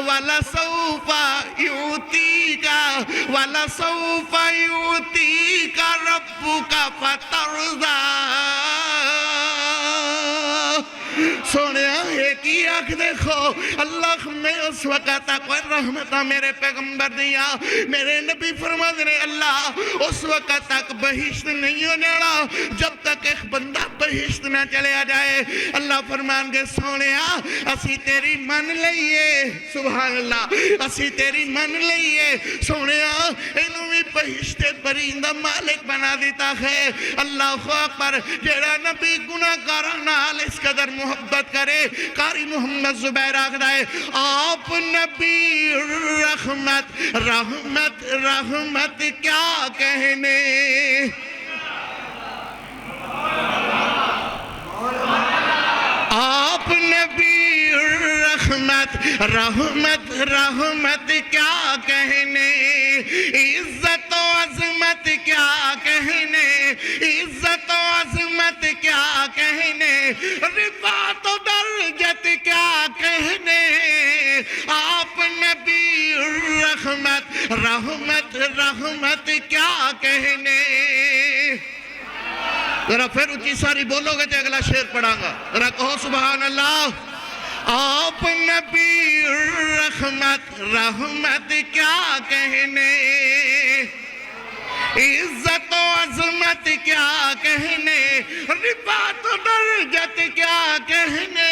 والا سوفا یؤتیکا والا سوفا یؤتیکا ربک فترضی۔ سونے ایک ہی آنکھ دیکھو، اللہ میں اس وقت تک رحمتہ میرے پیغمبر دیا، میرے نبی فرما دے اللہ اس وقت تک بہشت نہیں ہو جانا جب تک ایک بندہ بہشت نہ چلے آ جائے۔ اللہ فرمان کے سونے اسی تیری من لئیے، سبحان اللہ اسی تیری من لئیے سونے انہوں بھی بہشت برندہ مالک بنا دیتا ہے۔ اللہ اکبر، جیڑا نبی گناہ کارانال اس قدر محبت کرے، قاری محمد زبیر آخدہ ہے آپ نبی رحمت رحمت رحمت کیا کہنے، آپ نبی رحمت رحمت رحمت کیا کہنے، عزت و عظمت کیا کہنے، عزت و عظمت کیا کہنے، رفعت و درجت کیا کہنے، آپ نبی رحمت رحمت رحمت کیا کہنے۔ ذرا پھر اچھی ساری بولو گے تو اگلا شعر پڑھا گا، ذرا کہو سبحان اللہ۔ آپ نبی رحمت رحمت کیا کہنے، عزت و عظمت کیا کہنے، رفعت و درجت کیا کہنے،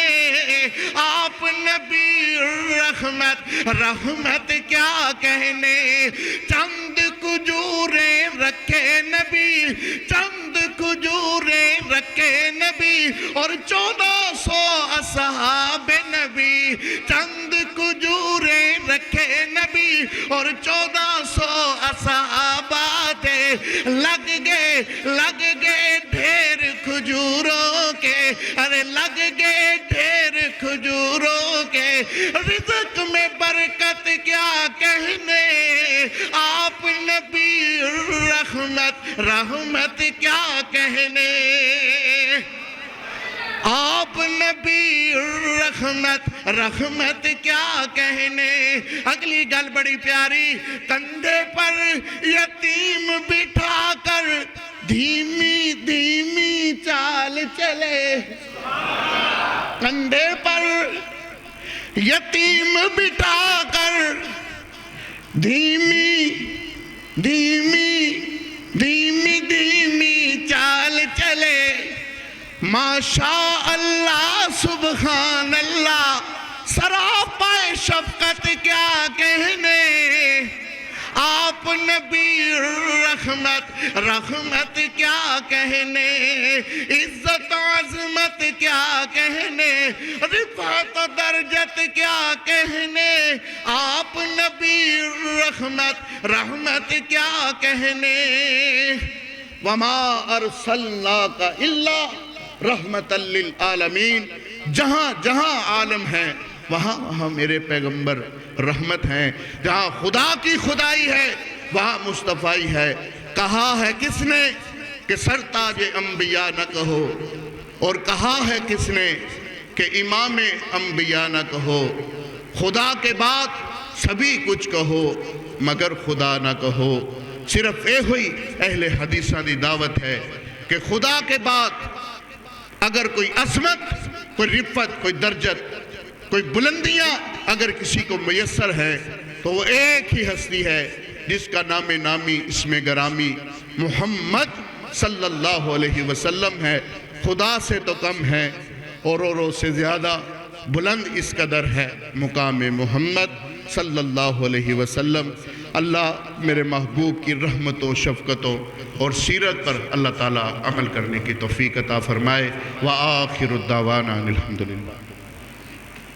آپ نبی رحمت رحمت کیا کہنے۔ چند کھجوریں رکھے نبی، چند کھجوریں رکھے نبی اور 1400 اصحاب نبی، چند کھجوریں رکھے نبی اور 1400 اصحاب تھے، لگ گئے ڈھیر کھجوروں کے، ارے لگ گئے ڈھیر کھجوروں کے، رزق میں برکت کیا کہنے، آپ نبی رحمت رحمت کیا کہنے، آپ نبی رحمت رحمت کیا کہنے۔ اگلی گل بڑی پیاری، کندھے پر یتیم بٹھا کر دھیمی دھیمی چال چلے، کندھے پر یتیم بٹھا کر دھیمی دھیمی دھیمی دھیمی چال چلے، ماشاء اللہ سبحان اللہ، سراپا شفقت کیا کہنے، آپ نبی رحمت رحمت کیا کہنے، عزت و عظمت کیا کہنے، رفعت و درجت کیا کہنے، آپ نبی رحمت رحمت کیا کہنے۔ وما ارسلناک الا رحمت للعالمین، جہاں جہاں عالم ہے وہاں وہاں میرے پیغمبر رحمت ہیں، جہاں خدا کی خدائی ہے وہاں مصطفیٰ ہے۔ کہا ہے کس نے کہ سرتاج انبیاء نہ کہو، اور کہا ہے کس نے کہ امام انبیاء نہ کہو، خدا کے بعد سبھی کچھ کہو مگر خدا نہ کہو۔ صرف اے ہوئی اہل حدیثہ دی دعوت ہے کہ خدا کے بعد اگر کوئی عظمت، کوئی رفعت، کوئی درجت، کوئی بلندیاں اگر کسی کو میسر ہے تو وہ ایک ہی ہستی ہے جس کا نام نامی اسم گرامی محمد صلی اللہ علیہ وسلم ہے۔ خدا سے تو کم ہے اور سے زیادہ بلند اس قدر ہے مقام محمد صلی اللہ علیہ وسلم۔ اللہ میرے محبوب کی رحمتوں شفقتوں اور سیرت پر اللہ تعالیٰ عمل کرنے کی توفیق عطا فرمائے۔ وآخر الدعوانا الحمدللہ۔